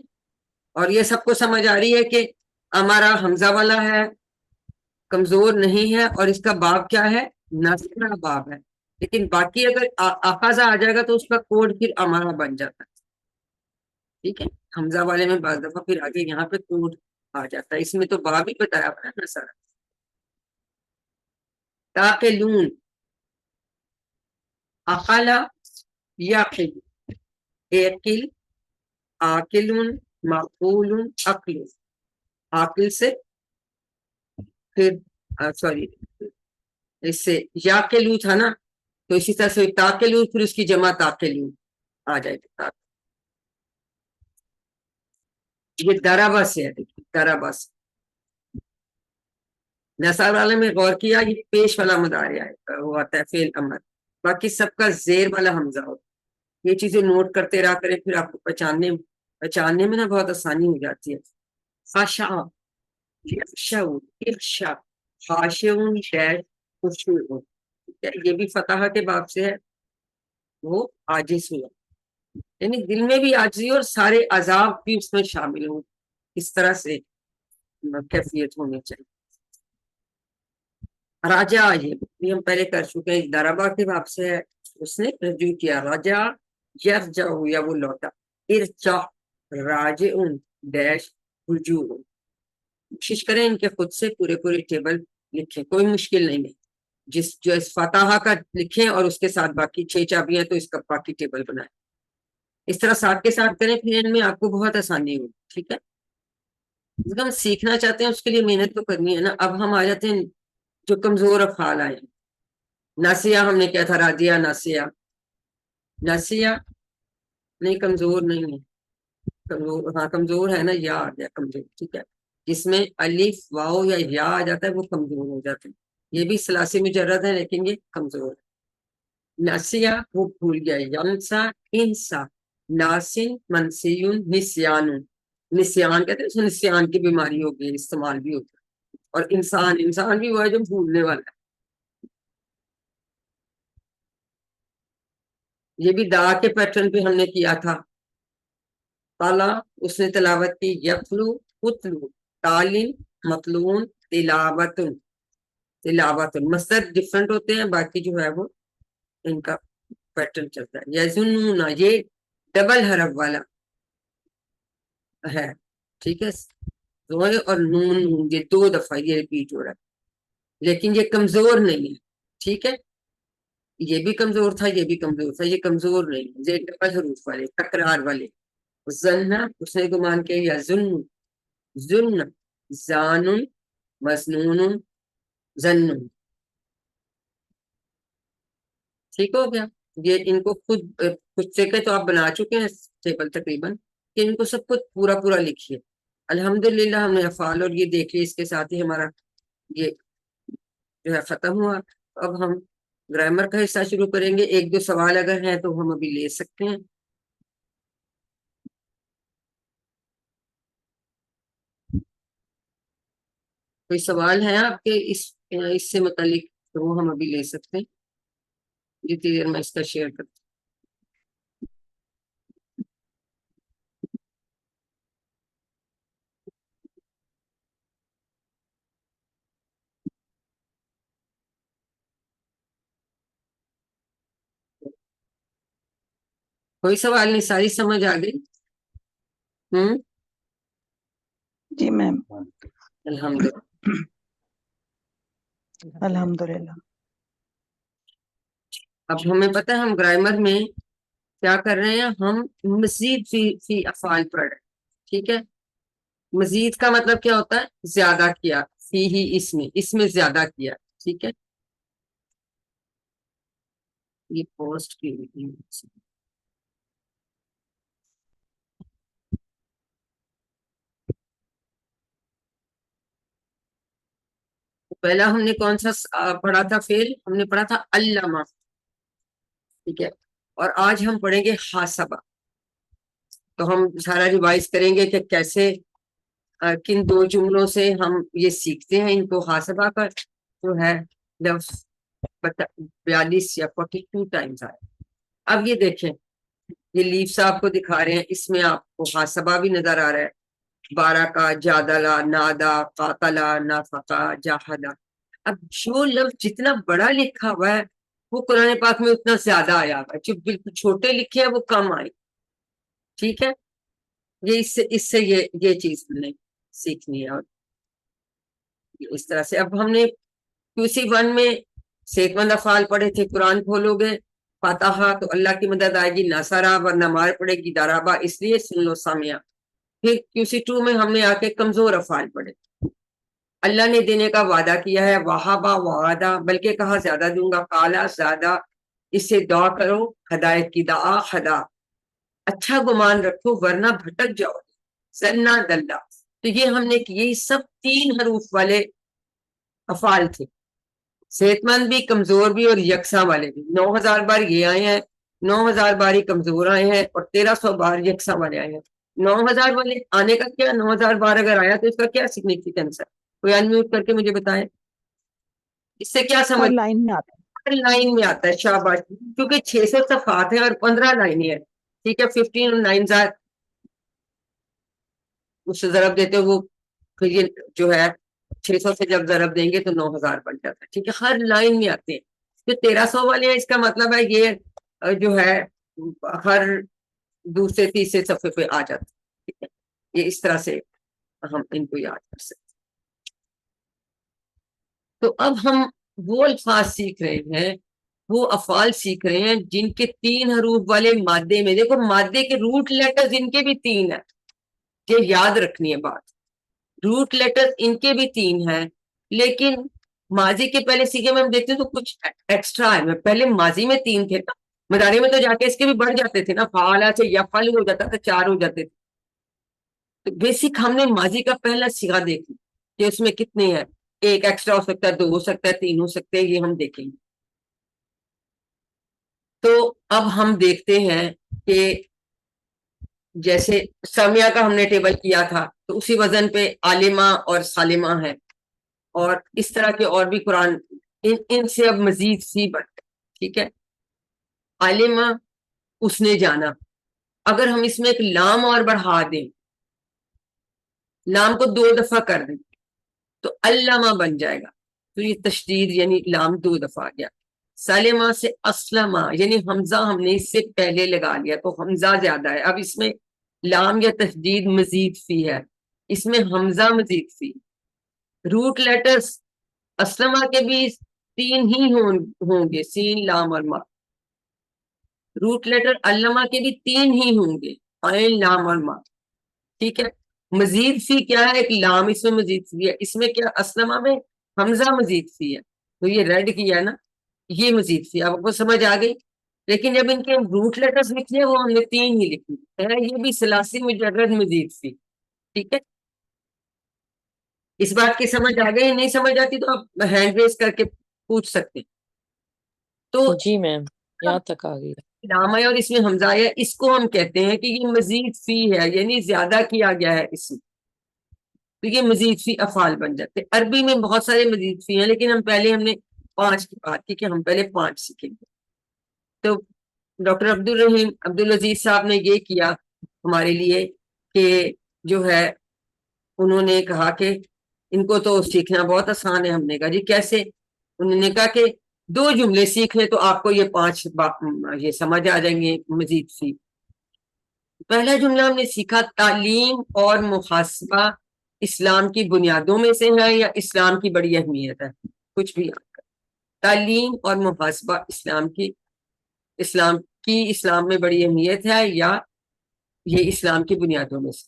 اور یہ سب کو سمجھ آ رہی ہے کہ ہمارا حمزہ والا ہے، کمزور نہیں ہے، اور اس کا باب کیا ہے؟ نصرہ باب ہے. لیکن باقی اگر اخذ آ جائے گا تو اس کا کوڈ پھر ہمارا بن جاتا ہے. ٹھیک ہے, حمزہ والے میں بعض دفعہ پھر آگے یہاں پہ کوڈ آ جاتا ہے. اس میں تو باب ہی بتایا ہوا ہے نا سارا. تاقلون, اخلا یاقل, ایقل, آکلون, معقولون, عقل. عاقل سے پھر سوری اس سے یاقلو تھا نا, تو اسی طرح سے تاقلون پھر اس کی جمع تاقلون آ جائے گی. یہ درابا سے ہے, دیکھیے درابا سے. نصاب والا میں غور کیا, یہ پیش والا مضارع ہے, وہ آتا ہے فعل امر, باقی سب کا زیر والا حمزہ ہوتا ہے. یہ چیزیں نوٹ کرتے رہا کریں, پھر آپ کو پہچاننے میں نا بہت آسانی ہو جاتی ہے. خاشع, یخشع, اخشع, خاشعون ڈیش خشوع. یہ بھی فتح کے باب سے ہے, وہ عاجز ہوا, یعنی دل میں بھی عاجزی اور سارے عذاب بھی اس میں شامل ہوں. اس طرح سے کیفیت ہونی چاہیے. راجع, یہ بھی ہم پہلے کر چکے ہیں, دربا کے باب سے ہے, اس نے رجوع کیا. راجع یرجع, یا وہ لوٹا. ارجع راجعون ڈیش رجوع. کوشش کریں ان کے خود سے پورے ٹیبل لکھیں, کوئی مشکل نہیں ہے. جو اس فتح کا لکھیں اور اس کے ساتھ باقی 6 چابیاں تو اس کا باقی ٹیبل بنائیں. اس طرح ساتھ کے ساتھ کریں, پھر ان میں آپ کو بہت آسانی ہوگی. ٹھیک ہے, جب ہم سیکھنا چاہتے ہیں اس کے لیے محنت تو کرنی ہے نا. اب ہم آ جاتے ہیں جو کمزور افعال آئے. ناسیہ ہم نے کیا تھا, راجیہ ناسیہ. ناسیہ نہیں, کمزور نہیں ہے, کمزور ہاں کمزور ہے نا, یا آ گیا کمزور. ٹھیک ہے, جس میں الف واو یا آ جاتا ہے وہ کمزور ہو جاتے ہیں. یہ بھی ثلاثی مجرد ہے لیکن یہ کمزور ہے. ناسیہ وہ بھول گیا. ینسا, انسا, ناسن, منسیون, نسیان. نسیان کہتے ہیں, نسیان کی بیماری ہوگی, استعمال بھی ہوتا ہے. اور انسان بھی وہ ہے جو بھولنے والا ہے. یہ بھی دا کے پیٹرن پہ ہم نے کیا تھا. تالا, اس نے تلاوت کی. یتلو, اتلو, تالن, مطلون, تلاوتن. تلاوتن مصدر ڈفرنٹ ہوتے ہیں, باقی جو ہے وہ ان کا پیٹرن چلتا ہے. یظنون, یہ ڈبل حرف والا ہے. ٹھیک ہے, اور نون یہ 2 دفعہ یہ ریپیٹ ہو رہا ہے, لیکن یہ کمزور نہیں ہے. ٹھیک ہے, یہ بھی کمزور تھا, یہ بھی کمزور تھا, یہ کمزور نہیں ہے. یہ ڈبل حروف والے, تکرار والے. زنہ, اس نے گمان کیا. یا ظن, ظن, زانن, مظنون, ظن. ٹھیک ہو گیا. یہ ان کو خود کچھ جگہ تو آپ بنا چکے ہیں ٹیبل تقریباً, کہ ان کو سب کچھ پورا لکھیے. الحمدللہ ہم نے افعال اور یہ دیکھ لی, اس کے ساتھ ہی ہمارا یہ جو ہے ختم ہوا. اب ہم گرامر کا حصہ شروع کریں گے. 1-2 سوال اگر ہیں تو ہم ابھی لے سکتے ہیں. کوئی سوال ہے آپ کے اس سے متعلق تو وہ ہم ابھی لے سکتے ہیں. جتنی دیر میں اس کا شیئر کرتا ہوں. کوئی سوال نہیں, ساری سمجھ آ گئی. جی میم. الحمدللہ. الحمدللہ. اب ہمیں پتہ ہے ہم گرامر میں کیا کر رہے ہیں, ہم مزید فی افعال پڑھ رہے ہیں. ٹھیک ہے, مزید کا مطلب کیا ہوتا ہے, زیادہ کیا. فی ہی, اس میں زیادہ کیا. ٹھیک ہے, یہ پوسٹ کی پہلا ہم نے کون سا پڑھا تھا فعل, ہم نے پڑھا تھا علامہ. ٹھیک ہے, اور آج ہم پڑھیں گے حاسبہ. تو ہم سارا ریوائز کریں گے کہ کیسے کن 2 جملوں سے ہم یہ سیکھتے ہیں ان کو. حاسبہ کا جو ہے لفظ 42 یا 42 ٹائمز آئے. اب یہ دیکھیں, یہ لیفس آپ کو دکھا رہے ہیں, اس میں آپ کو حاسبہ بھی نظر آ رہا ہے. 12 کا, جادلا, نادا, قاتلا, نافقا, جاہدا. اب جو لفظ جتنا بڑا لکھا ہوا ہے وہ قرآن پاک میں اتنا زیادہ آیا ہوا ہے، جو بالکل چھوٹے لکھے ہیں وہ کم آئے. ٹھیک ہے، یہ اس سے یہ چیز ہم نے سیکھنی ہے. اور اس طرح سے اب ہم نے QC1 میں صحت مند افعال پڑھے تھے. قرآن کھولو گے فاتحہ تو اللہ کی مدد آئے گی، نصارہ ورنہ مار پڑے گی، دارابا اس لیے سن لو سامیہ. پھر QC2 میں ہم نے آ کے کمزور افعال پڑھے. اللہ نے دینے کا وعدہ کیا ہے، وہابا وعدہ، بلکہ کہا زیادہ دوں گا، کالا زیادہ، اس سے دعا کرو، ہدایت کی دعا خدا، اچھا گمان رکھو ورنہ بھٹک جاؤ، زنا دلہ. تو یہ ہم نے یہ سب 3 حروف والے افعال تھے، صحت مند بھی، کمزور بھی، اور یکساں والے بھی. 9000 بار یہ آئے ہیں، 9000 بار ہی کمزور آئے ہیں، اور 1300 بار یکساں والے آئے ہیں. 9000 والے آنے کا کیا، 9000 بار اگر آیا تو اس کا کیا سگنیفیکنس ہے؟ کوئی انمیوٹ کر کے مجھے بتائے، اس سے کیا ہر سمجھ؟ لائن میں آتا ہر لائن میں آتا ہے. شاباش، کیونکہ 600 صفحات ہیں اور 15 لائنیں ہیں. ٹھیک ہے، 15 اور 9 اس سے ضرب دیتے وہ، پھر یہ جو ہے 600 سے جب ضرب دیں گے تو 9000 بن جاتا ہے. ٹھیک ہے، ہر لائن میں آتے ہیں. جو 1300 والے ہیں اس کا مطلب ہے یہ جو ہے ہر دوسرے تیسرے صفحے پہ آ جاتا ہے. ٹھیک ہے، یہ اس طرح سے ہم ان کو یاد کر سکتے. تو اب ہم وہ الفاظ سیکھ رہے ہیں، وہ افعال سیکھ رہے ہیں جن کے 3 حروف والے مادے میں، دیکھو مادے کے روٹ لیٹرز ان کے بھی 3 ہیں، یہ یاد رکھنی ہے بات. روٹ لیٹر ان کے بھی 3 ہیں، لیکن ماضی کے پہلے سیکھے میں ہم دیکھتے ہیں تو کچھ ایکسٹرا ہے. پہلے ماضی میں 3 تھے نا، مضارع میں تو جا کے اس کے بھی بڑھ جاتے تھے نا، فعالا سے یفعل ہو جاتا تھا، 4 ہو جاتے تھے. تو بیسک ہم نے ماضی کا پہلا صیغہ دیکھ لیا کہ اس میں کتنے ہیں، 1 ایکسٹرا ہو سکتا ہے، 2 ہو سکتا ہے، 3 ہو سکتے ہیں، یہ ہم دیکھیں گے. تو اب ہم دیکھتے ہیں کہ جیسے سامیہ کا ہم نے ٹیبل کیا تھا تو اسی وزن پہ عالمہ اور سالمہ ہے، اور اس طرح کے اور بھی قرآن ان سے اب مزید سی بڑھتے. ٹھیک ہے، عالمہ اس نے جانا، اگر ہم اس میں ایک لام اور بڑھا دیں، لام کو 2 دفعہ کر دیں تو علامہ بن جائے گا. تو یہ تشدید یعنی لام 2 دفعہ آ گیا. سالمہ سے اسلمہ یعنی حمزہ ہم نے اس سے پہلے لگا لیا تو حمزہ زیادہ ہے. اب اس میں لام یا تشدید مزید فی ہے، اس میں حمزہ مزید فی. روٹ لیٹرز اسلمہ کے بھی 3 ہی ہوں گے، سین لام اور ما. روٹ لیٹر علامہ کے بھی 3 ہی ہوں گے، عین لام اور ما. ٹھیک ہے، مزید فی کیا ہے؟ ایک لام اس میں مزید فی ہے، اس میں کیا اسلمہ میں حمزہ مزید فی ہے. تو یہ ریڈ کیا ہے نا، یہ مزید فی. اب آپ کو سمجھ آ گئی. لیکن جب ان کے روٹ لیٹرز لکھنے وہ ہم نے 3 ہی لکھی ہے، یہ بھی ثلاثی مجرد مزید فی. ٹھیک ہے، اس بات کی سمجھ آ گئی؟ نہیں سمجھ آتی تو آپ ہینڈ ریز کر کے پوچھ سکتے. تو جی میم، یہاں تک آ گئی. لام ہے اور اس میں حمزہ ہے، اس کو ہم کہتے ہیں کہ یہ مزید فی ہے، یعنی زیادہ کیا گیا ہے اس میں، تو یہ مزید فی افعال بن جاتے. عربی میں بہت سارے مزید فی ہیں، لیکن ہم نے 5 کی بات کی کہ ہم پہلے 5 سیکھیں گے. تو ڈاکٹر عبدالرحیم عبدالعزیز صاحب نے یہ کیا ہمارے لیے کہ جو ہے انہوں نے کہا کہ ان کو تو سیکھنا بہت آسان ہے. ہم نے کہا جی کیسے؟ انہوں نے کہا کہ 2 جملے سیکھ لیں تو آپ کو یہ 5 یہ سمجھ آ جائیں گے مزید فی. پہلا جملہ ہم نے سیکھا، تعلیم اور محاسبہ اسلام کی بنیادوں میں سے ہے یا اسلام کی بڑی اہمیت ہے؟ کچھ بھی آپ کا. تعلیم اور محاسبہ اسلام میں بڑی اہمیت ہے یا یہ اسلام کی بنیادوں میں سے.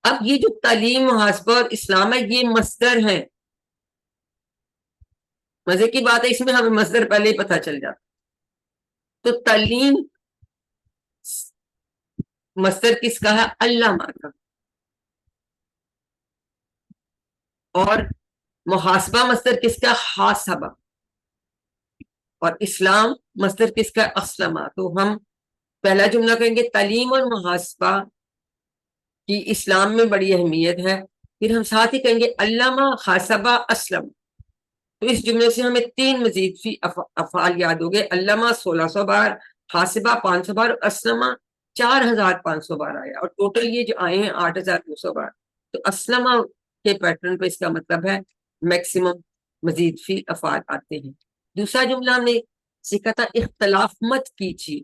اب یہ جو تعلیم، محاسبہ اور اسلام ہے یہ مصدر ہیں. مزے کی بات ہے اس میں ہمیں مصدر پہلے ہی پتہ چل جاتا. تو تعلیم مصدر کس کا ہے؟ علامہ کا. اور محاسبہ مصدر کس کا؟ حاسبہ. اور اسلام مصدر کس کا؟ اسلمہ. تو ہم پہلا جملہ کہیں گے تعلیم اور محاسبہ کی اسلام میں بڑی اہمیت ہے، پھر ہم ساتھ ہی کہیں گے علامہ حاسبہ اسلم. تو اس جملے سے ہمیں 3 مزید فی افعال یاد ہو گئے. علامہ 1600 بار، حاسبہ 500 بار، اسلمہ 4500 بار آیا، اور ٹوٹل یہ جو آئے ہیں 8200 بار. تو اسلمہ کے پیٹرن پہ اس کا مطلب ہے میکسیمم مزید فی افعال آتے ہیں. دوسرا جملہ ہم نے سکھا تھا اختلاف مت کیجیے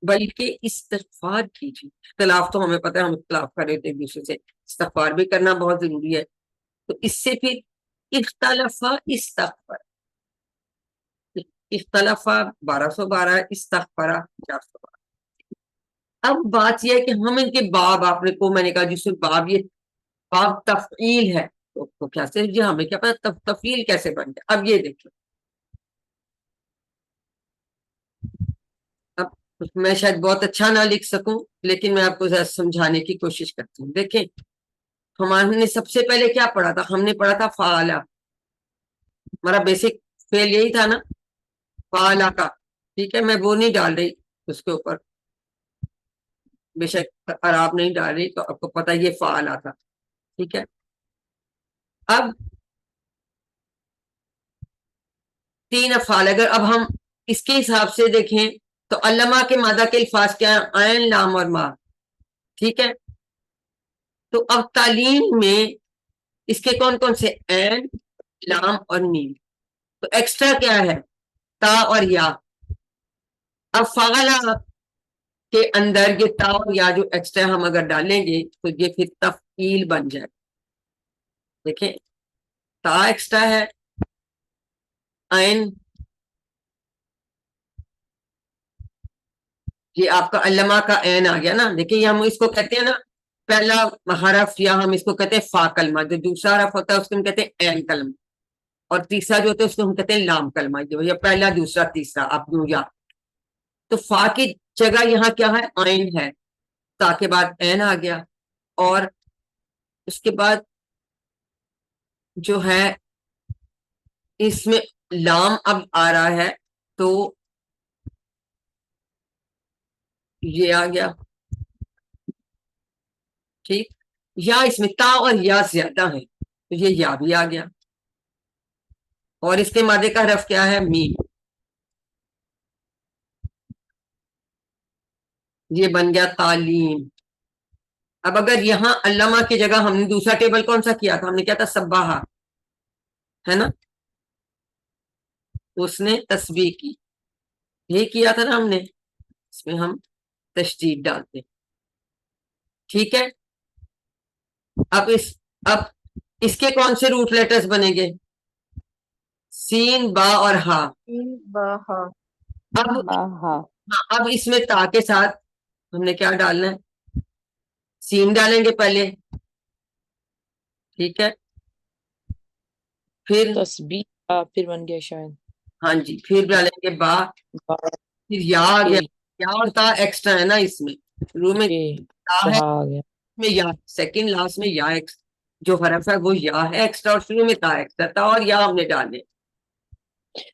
بلکہ استغفار کیجیے. اختلاف تو ہمیں پتہ ہے، ہم اختلاف کر رہے تھے ایک دوسرے سے، استغفار بھی کرنا بہت ضروری ہے. تو اس سے پھر اختلافا استغفر، اختلافا 1212، استغفرا 412. اب بات یہ ہے کہ ہم ان کے باب، آپ نے کو میں نے کہا جس میں باب، یہ باب تفعیل ہے، تو کیسے جی ہمیں کیا پتا تفعیل کیسے بن جائے. اب یہ دیکھیں، اب میں شاید بہت اچھا نہ لکھ سکوں لیکن میں آپ کو ذرا سمجھانے کی کوشش کرتی ہوں. دیکھیں ہم نے سب سے پہلے کیا پڑھا تھا؟ ہم نے پڑھا تھا فعلا. ہمارا بیسک فعل یہی تھا نا، فعلا کا. ٹھیک ہے، میں وہ نہیں ڈال رہی اس کے اوپر، بے شک عراب نہیں ڈال رہی، تو آپ کو پتا یہ فعلا تھا. ٹھیک ہے، اب 3 افعال اگر اب ہم اس کے حساب سے دیکھیں تو علامہ کے مادہ کے الفاظ کیا ہیں؟ عین، لام اور ما. ٹھیک ہے، تو اب تعلیم میں اس کے کون کون سے؟ عین، لام اور میم. تو ایکسٹرا کیا ہے؟ تا اور یا. اب فعلا کے اندر یہ تا اور یا جو ایکسٹرا ہم اگر ڈالیں گے تو یہ پھر تفعیل بن جائے. دیکھیں تا ایکسٹرا ہے، عین یہ آپ کا علامہ کا عین آ گیا نا. دیکھیں یہ ہم اس کو کہتے ہیں نا پہلا حرف، یا ہم اس کو کہتے ہیں فا کلمہ. جو دوسرا حرف ہوتا ہے اس کو ہم کہتے ہیں عین کلمہ، اور تیسرا جو ہوتا ہے اس کو ہم کہتے ہیں لام کلمہ. یہ پہلا، دوسرا، تیسرا آپ یوں یا. تو فا کی جگہ یہاں کیا ہے؟ عین ہے. تا کے بعد عین آ گیا، اور اس کے بعد جو ہے اس میں لام اب آ رہا ہے، تو یہ آ گیا. ٹھیک، یا اس میں تا اور یا زیادہ ہے تو یہ یا بھی آ گیا، اور اس کے مادے کا حرف کیا ہے؟ میم. یہ بن گیا تعلیم. اب اگر یہاں علامہ کی جگہ ہم نے دوسرا ٹیبل کون سا کیا تھا؟ ہم نے کیا تھا؟ سباہا، ہے نا. اس نے تسبیح کی، یہی کیا تھا نا ہم نے. اس میں ہم تشدید ڈالتے. ٹھیک ہے، اب اس کے کون سے روٹ لیٹرز بنیں گے؟ سین، با اور ہا. باہا. اب باہا. اب اس میں تا کے ساتھ ہم نے کیا ڈالنا ہے؟ سین ڈالیں گے پہلے. ٹھیک ہے، پھر تسبیح پھر بن گیا شاید. ہاں جی، پھر ڈالیں گے با، پھر یا آ گیا. یا اور تا ایکسٹرا ہے نا اس میں، شروع میں تا ہے، آ گیا. میں یا سیکنڈ لاسٹ میں یا جو حرف ہے وہ یا ہے ایکسٹرا، اور شروع میں تا ایکسٹرا. تا اور یا ہم نے ڈالنے.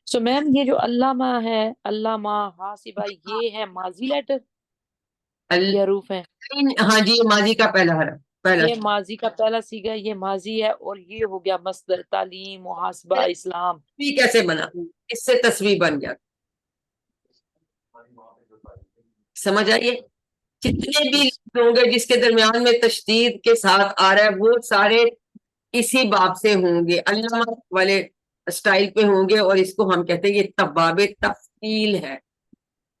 سو میم یہ جو علامہ ہے، علامہ، حاسبہ، یہ ہے ماضی لیٹر، یہ حروف ہیں. ہاں جی، یہ ماضی کا پہلا حرف، پہلا. یہ ماضی کا پہلا سیگا، یہ ماضی ہے، اور یہ ہو گیا مصدر، تعلیم، محاسبہ، اسلام. تصویر کیسے بنا؟ اس سے تصویر بن گیا. سمجھ آئیے؟ جتنے بھی ہوں گے جس کے درمیان میں تشدید کے ساتھ آ رہا ہے وہ سارے اسی باب سے ہوں گے، علامہ والے اسٹائل پہ ہوں گے، اور اس کو ہم کہتے ہیں یہ تباب تفعیل ہے.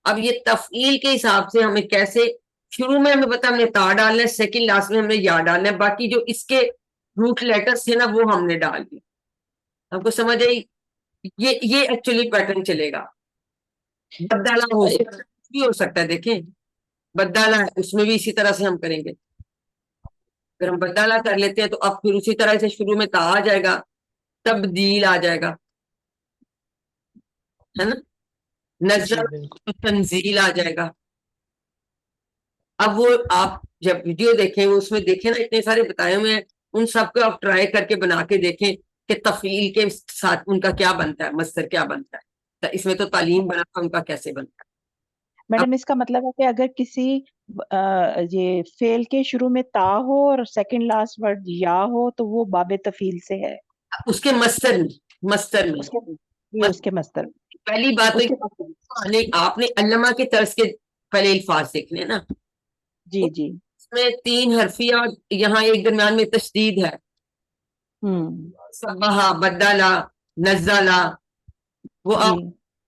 اب یہ تفعیل کے حساب سے ہمیں کیسے، شروع میں ہمیں پتا ہم نے تا ڈالنا ہے، سیکنڈ لاسٹ میں ہم نے یا ڈالنا ہے، باقی جو اس کے روٹ لیٹرز تھے نا وہ ہم نے ڈال دی. ہم کو سمجھ آئی؟ یہ ایکچولی پیٹرن چلے گا. بدالا ہو سکتا ہے، دیکھیں بدالا ہے اس میں بھی اسی طرح سے ہم کریں گے. اگر ہم بدالا کر لیتے ہیں تو اب پھر اسی طرح سے شروع میں تا آ جائے گا، تبدیل آ جائے گا، ہے نا. نزل، تنزیل آ جائے گا. اب وہ آپ جب ویڈیو دیکھیں اس میں دیکھیں نا اتنے سارے بتائے ہوئے ہیں، ان سب کو آپ ٹرائی کر کے بنا کے دیکھیں کہ تفعیل کے ساتھ ان کا کیا بنتا ہے، مصدر کیا بنتا ہے. اس میں تو تعلیم بنا تھا، ان کا کیسے بنتا ہے. میڈم اس کا مطلب ہے کہ اگر کسی یہ فعل کے شروع میں تا ہو اور سیکنڈ لاسٹ ورڈ یا ہو تو وہ باب تفعیل سے ہے. اس کے مصدر میں اس کے مصدر. پہلی بات تو آپ نے علامہ کے طرز کے پہلے الفاظ دیکھنے نا. جی جی. اس میں 3 حرفیہ، یہاں ایک درمیان میں تشدید ہے. سبحا، بدلا، نزلا، وہ آپ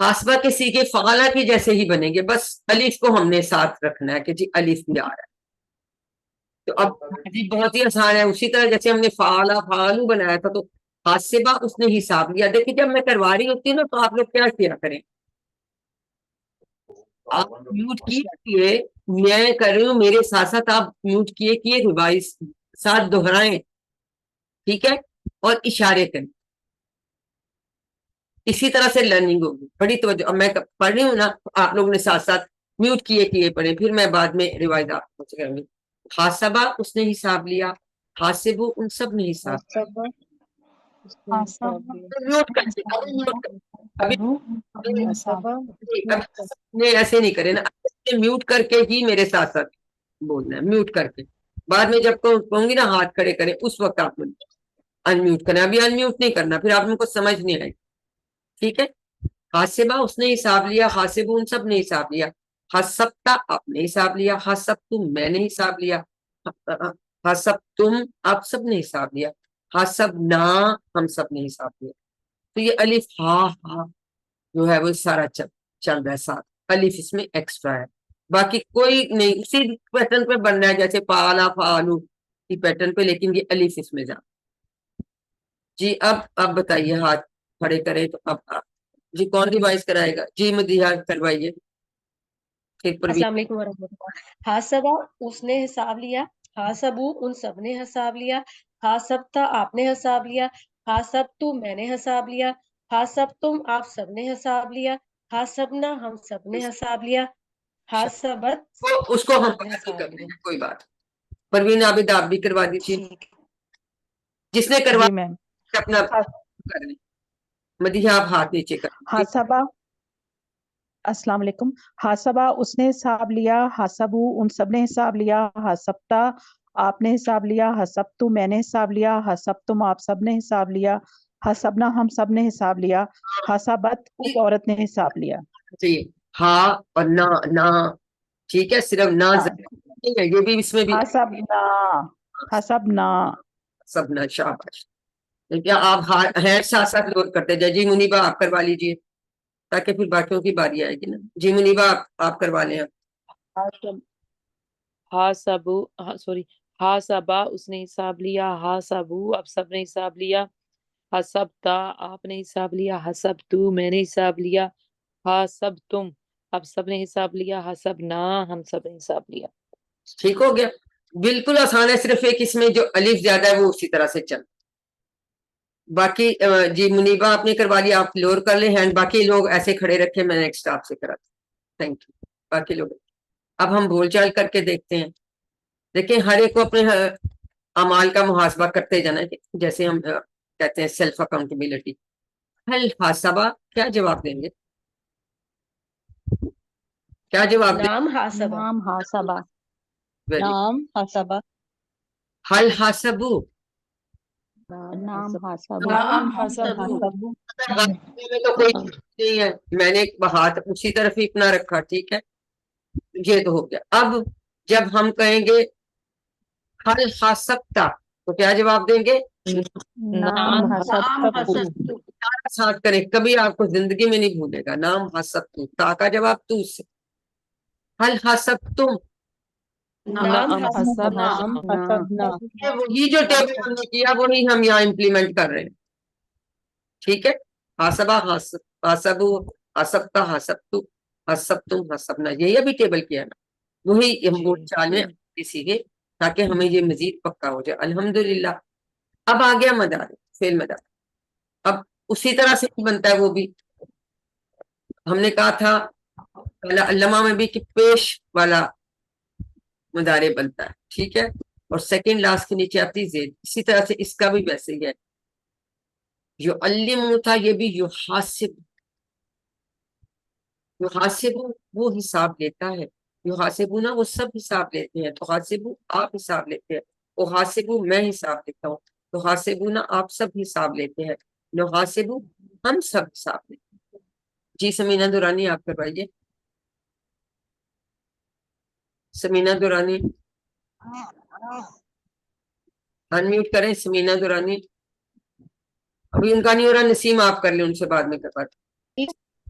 حاسبہ کے سیغے فعالہ کے جیسے ہی بنیں گے، بس الف کو ہم نے ساتھ رکھنا ہے کہ جی الف بھی آ رہا ہے. تو اب جی بہت ہی آسان ہے، اسی طرح جیسے ہم نے فعالہ فعالو بنایا تھا تو حاسبہ اس نے حساب لیا. دیکھیں جب میں کروا رہی ہوتی ہوں نا تو آپ لوگ کیا کیا کریں، آپ میوٹ کیے میں کر رہی ہوں، میرے ساتھ ساتھ آپ میوٹ کیے ریوائز ساتھ دہرائیں، ٹھیک ہے، اور اشارے کریں. اسی طرح سے لرننگ ہوگی. بڑی توجہ، اب میں پڑھ رہی ہوں نا آپ لوگوں نے ساتھ ساتھ میوٹ کیے پڑھیں، پھر میں بعد میں ریوائز آپ کو کروں گی. حاسبہ اس نے حساب لیا، حاسبو ان سب نے حساب میوٹ کرتے ابھی نہیں ایسے نہیں کرے نا، میوٹ کر کے ہی میرے ساتھ ساتھ بولنا ہے، میوٹ کر کے. بعد میں جب کہوں گی نا ہاتھ کھڑے کریں اس وقت آپ ان میوٹ کریں، ابھی ان میوٹ نہیں کرنا، پھر آپ کو سمجھ نہیں آئے. ٹھیک ہے. حاسبہ اس نے حساب لیا، حاسبو ان سب نے حساب لیا، حسبتا آپ نے حساب لیا، حسبتم میں نے حساب لیا، حسبتم آپ سب نے حساب لیا، حسبنا ہم سب نے حساب لیا. تو یہ الف ہا جو ہے وہ سارا چل رہا ہے ساتھ، الف اس میں ایکسٹرا ہے، باقی کوئی نہیں، اسی پیٹرن پہ بننا ہے جیسے فعلا فعلو کی پیٹرن پہ، لیکن یہ الف اس میں جا. جی اب بتائیے، ہاتھ کھڑے کریں تو اب جی کون ریوائز کرائے گا؟ جی مدیحہ کروائیے. پھر پروین. السلام علیکم ورحمۃ اللہ. حاسبہ اس نے حساب لیا، حاسبو ان سب نے حساب لیا، حاسبتا آپ نے حساب لیا، حاسبتو میں نے حساب لیا، حاسبتم آپ سب نے حساب لیا، حاسبنا ہم سب نے حساب لیا، حاسبت اس کو ہم سب نے پتہ نہیں حساب کر دیں لیا. گے، کوئی بات. پروین عابد آپ بھی کروا دیجیے، ٹھیک ہے. جس نے کروا جی میم. اپنا کر لیں. مدیحہ آپ ہاتھ نیچے کر دیجیے. حاسبہ، السلام علیکم. حاسبہ اس نے حساب لیا، حاسبو ان سب نے حساب لیا، حاسبتا آپ نے حساب لیا، حسبتو میں نے حساب لیا، حسبتم آپ سب نے حساب لیا، حسبنا ہم سب نے حساب لیا، حسبت اس عورت نے حساب لیا. جی ہاں اور نہ ٹھیک ہے، صرف نہ ہاں. نہیں ہے، یہ بھی اس میں بھی حسبنا، حسبنا. سب نہ. شاباش. کیا آپ ہینڈ ساتھ ساتھ لوڈ کرتے جائیں. جی منیبا آپ کروا لیجیے تاکہ پھر باقیوں کی باری آئے گی نا. جی منیبا آپ کروا لیں. حاسبو سوری حاسبہ اس نے حساب لیا، حاسبو اب سب نے حساب لیا، حسبتا آپ نے حساب لیا، حسبتو میں نے حساب لیا، حسبتم اب سب نے حساب لیا، حسبنا ہم سب نے حساب لیا. ٹھیک ہو گیا. بالکل آسان ہے، صرف ایک اس میں جو الف زیادہ ہے وہ اسی طرح سے چل. باقی جی منیبا آپ نے کروا لیا، آپ لور کر لیں ہینڈ، باقی لوگ ایسے کھڑے رکھے، میں نیکسٹ آپ سے کرا. Thank you. باقی لوگ اب ہم بول چال کر کے دیکھتے ہیں. دیکھیں ہر ایک کو اپنے اعمال کا محاسبہ کرتے جانا ہے، جیسے ہم کہتے ہیں سیلف اکاؤنٹیبلٹی. حل حاسبہ کیا جواب دیں گے؟ کیا جواب دیں؟ نام حاسبہ. نام حاسبہ. نام حاسبہ. حل حاسبو نام حاسبہ. نعم حسبو. میں تو کوئی نہیں ہے، میں نے ہاتھ اسی طرف ہی اپنا رکھا. ٹھیک ہے، یہ تو ہو گیا. اب جب ہم کہیں گے حل حاسبتا تو کیا جواب دیں گے؟ نام حسبتو. ساتھ کریں، کبھی آپ کو زندگی میں نہیں بھولے گا. نام حسبتو، تا کا جواب تو سے. حل حسبتم نام نعم حسبنا. حسبنا. وہی جو ٹیبل ہم نے کیا وہی ہم یہاں امپلیمنٹ کر رہے ہیں. ٹھیک ہے. حاسبہ حاسبو حسبتا حسبتو حسبتم حسبنا، یہی ابھی ٹیبل کیا نا، وہی ہم وہ چال میں سیکھے تاکہ ہمیں یہ مزید پکا ہو جائے. الحمدللہ. اب آ گیا مدار، فعل مدار. اب اسی طرح سے بنتا ہے وہ بھی. ہم نے کہا تھا علامہ میں بھی کہ پیش والا مدارے بنتا ہے. ٹھیک ہے، اور سیکنڈ لاسٹ کے نیچے آتی زید. اسی طرح سے اس کا بھی ویسے ہی ہے. جو علم تھا یہ بھی یحاسب، یحاسب وہ حساب لیتا ہے. یحاسبونا وہ سب حساب لیتے ہیں. تو حاسبو آپ حساب لیتے ہیں، وہ حاسبو میں حساب لیتا ہوں، تو حاسبونا آپ سب حساب لیتے ہیں، نحاسبو ہم سب حساب لیتے ہیں. جی سمینہ دورانی آپ کروائیے. سمینہ دورانی انمیوٹ کریں. سمینہ دورانی ابھی ان کا نہیں ہو رہا، نسیم آپ کر لیں، ان سے بعد میں کروا.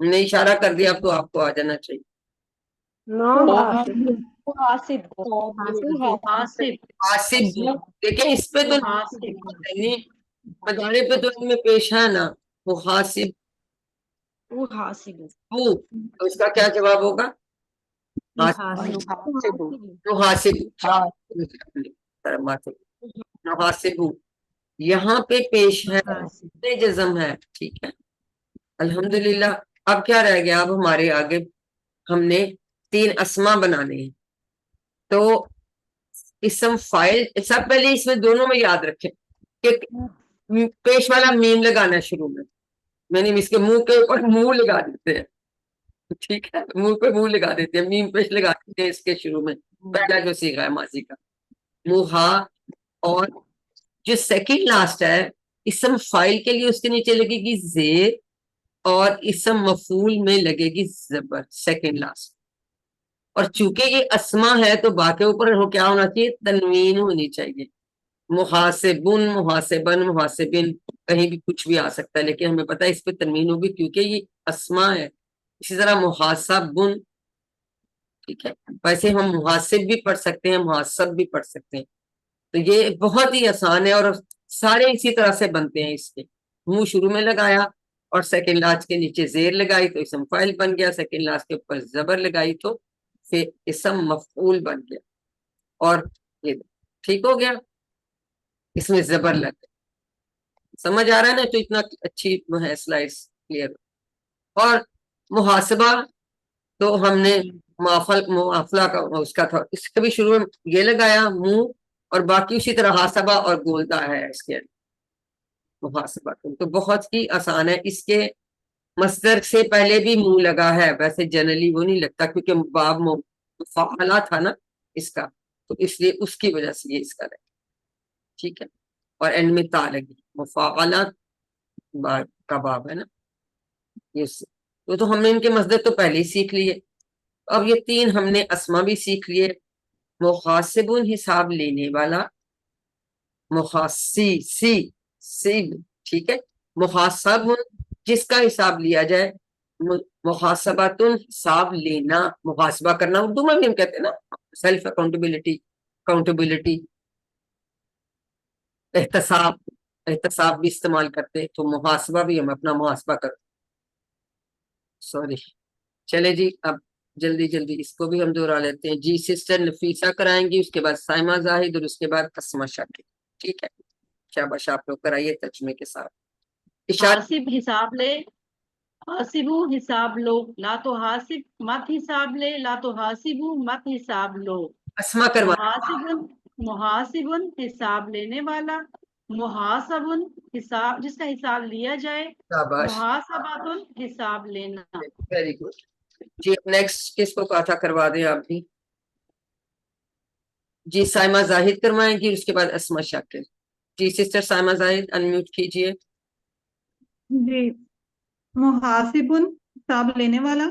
ہم نے اشارہ کر دیا، اب تو آپ کو آ جانا چاہیے. حاسب حاسب، دیکھیں اس پہ تو مدارے پہ تو ان میں پیش ہے نا، محاسب. تو اس کا کیا جواب ہوگا؟ محاسب. یہاں پہ پیش ہے، جزم ہے. ٹھیک ہے، الحمدللہ. اب کیا رہ گیا؟ اب ہمارے آگے ہم نے 3 اسما بنانے ہیں. تو اسم فائل، سب پہلے اس میں دونوں میں یاد رکھیں کہ پیش والا میم لگانا ہے شروع میں نے اس کے منہ کے اوپر منہ لگا دیتے ہیں. ٹھیک ہے، منہ پہ منہ لگا دیتے ہیں، میم پیش لگا دیتے ہیں اس کے شروع میں. پہلا جو سیغہ ہے ماضی کا منہا، اور جو سیکنڈ لاسٹ ہے اسم فائل کے لیے اس کے نیچے لگے گی زیر، اور اسم مفعول میں لگے گی زبر سیکنڈ لاسٹ. اور چونکہ یہ اسما ہے تو با کے اوپر کیا ہونا چاہیے؟ تنوین ہونی چاہیے. محاسبن، محاسبن، محاسبن، کہیں بھی کچھ بھی آ سکتا ہے، لیکن ہمیں پتا ہے اس پہ تنوین ہوگی کیونکہ یہ اسما ہے. اسی طرح محاسبن. ٹھیک ہے، ویسے ہم محاسب بھی پڑھ سکتے ہیں، محاسب بھی پڑھ سکتے ہیں. تو یہ بہت ہی آسان ہے، اور سارے اسی طرح سے بنتے ہیں. اس کے منہ شروع میں لگایا اور سیکنڈ لاسٹ کے نیچے زیر لگائی تو اسم فاعل بن گیا، سیکنڈ لاسٹ کے اوپر زبر لگائی تو پھر اسم مفعول بن گیا. اور یہ ٹھیک ہو گیا، اس میں زبر لگ گیا. سمجھ آ رہا ہے نا؟ تو اتنا اچھی وہ ہے سلائڈس کلیئر. اور محاسبہ تو ہم نے معافلہ کا اس کا تھا، اس کے بھی شروع میں یہ لگایا منہ، اور باقی اسی طرح حاسبہ اور گولتا ہے اس کے محاسبہ. تو بہت ہی آسان ہے. اس کے مصدر سے پہلے بھی منہ لگا ہے، ویسے جنرلی وہ نہیں لگتا کیونکہ باب مفعلہ تھا نا اس کا، تو اس لیے اس کی وجہ سے یہ اس کا رہے. ٹھیک ہے، اور اینڈ میں تا لگی، مفعلات کا باب ہے نا. تو ہم نے ان کے مصدر تو پہلے ہی سیکھ لیے. اب یہ 3 ہم نے اسما بھی سیکھ لیے. محاسب حساب لینے والا، محاسب. ٹھیک ہے، محاسب جس کا حساب لیا جائے، محاسبات حساب لینا، محاسبہ کرنا. اردو میں بھی ہم کہتے ہیں نا سیلف اکاؤنٹیبلٹی، احتساب بھی استعمال کرتے ہیں. تو محاسبہ بھی ہم اپنا محاسبہ کرتے. سوری، چلے جی اب جلدی جلدی اس کو بھی ہم دوہرا لیتے ہیں. جی سسٹر نفیسہ کرائیں گی، اس کے بعد سائمہ زاہد، اور اس کے بعد اسما شاکر. ٹھیک ہے، شاباش، آپ لوگ کرائیے ترجمے کے ساتھ. حاسب حساب لے، حاسبو حساب لو، لا تو حاسب مت حساب لے، لا تو حاسبو مت حساب لو. اسما کروا. محاسبن حساب لینے والا، محاسبن حساب جس کا حساب لیا جائے، شاباش، محاسباتن حساب لینا. Very good. جی نیکسٹ کس کو کہا تھا کروا دیں آپ بھی؟ جی سائمہ زاہد کروائیں گی، اس کے بعد اسما شاکر. جی سسٹر سائمہ زاہد انمیوٹ کیجئے. جی، محاسبن حساب لینے والا،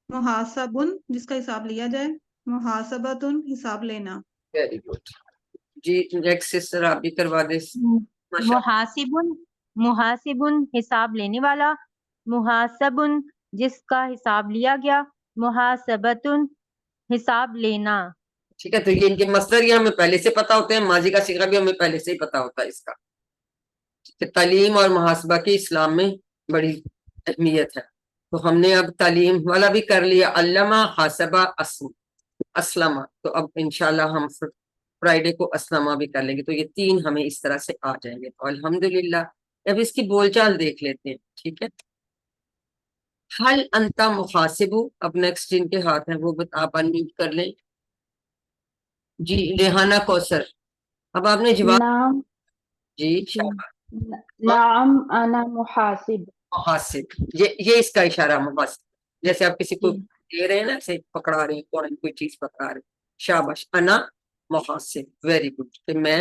محاسبن جس کا حساب لیا جائے، محاسبتن حساب لینا. Very good. جی نیکسٹ سسٹر آپ بھی کروا دیں. محاسبن حساب لینے والا، محاسبن جس کا حساب لیا گیا، محاسبتن حساب لینا. ٹھیک ہے، تو یہ ان کے مصدر یہ ہمیں پہلے سے پتا ہوتے ہیں، ماضی کا صیغہ بھی ہمیں پہلے سے ہی پتا ہوتا ہے اس کا. تعلیم اور محاسبہ کی اسلام میں بڑی اہمیت ہے. تو ہم نے اب تعلیم والا بھی کر لیا، علامہ، حاسبہ، اسلمہ. تو اب انشاءاللہ ہم فرائیڈے کو اسلمہ بھی کر لیں گے. تو یہ 3 ہمیں اس طرح سے آ جائیں گے. تو الحمدللہ اب اس کی بول چال دیکھ لیتے ہیں. ٹھیک ہے، حل انتا محاسبو. اب نیکسٹ جن کے ہاتھ ہیں وہ آپ انمیوٹ کر لیں. جی ریحانہ کوثر، اب آپ نے جواب. نعم، جی شاباش. نعم انا محاسب. محاسب، یہ اس کا اشارہ محاسب. جیسے آپ کسی کو دے رہے ہیں نا، ایسے پکڑا رہے ہیں، کوئی چیز پکڑا رہے ہیں. شاباش، انا محاسب، ویری گڈ، کہ میں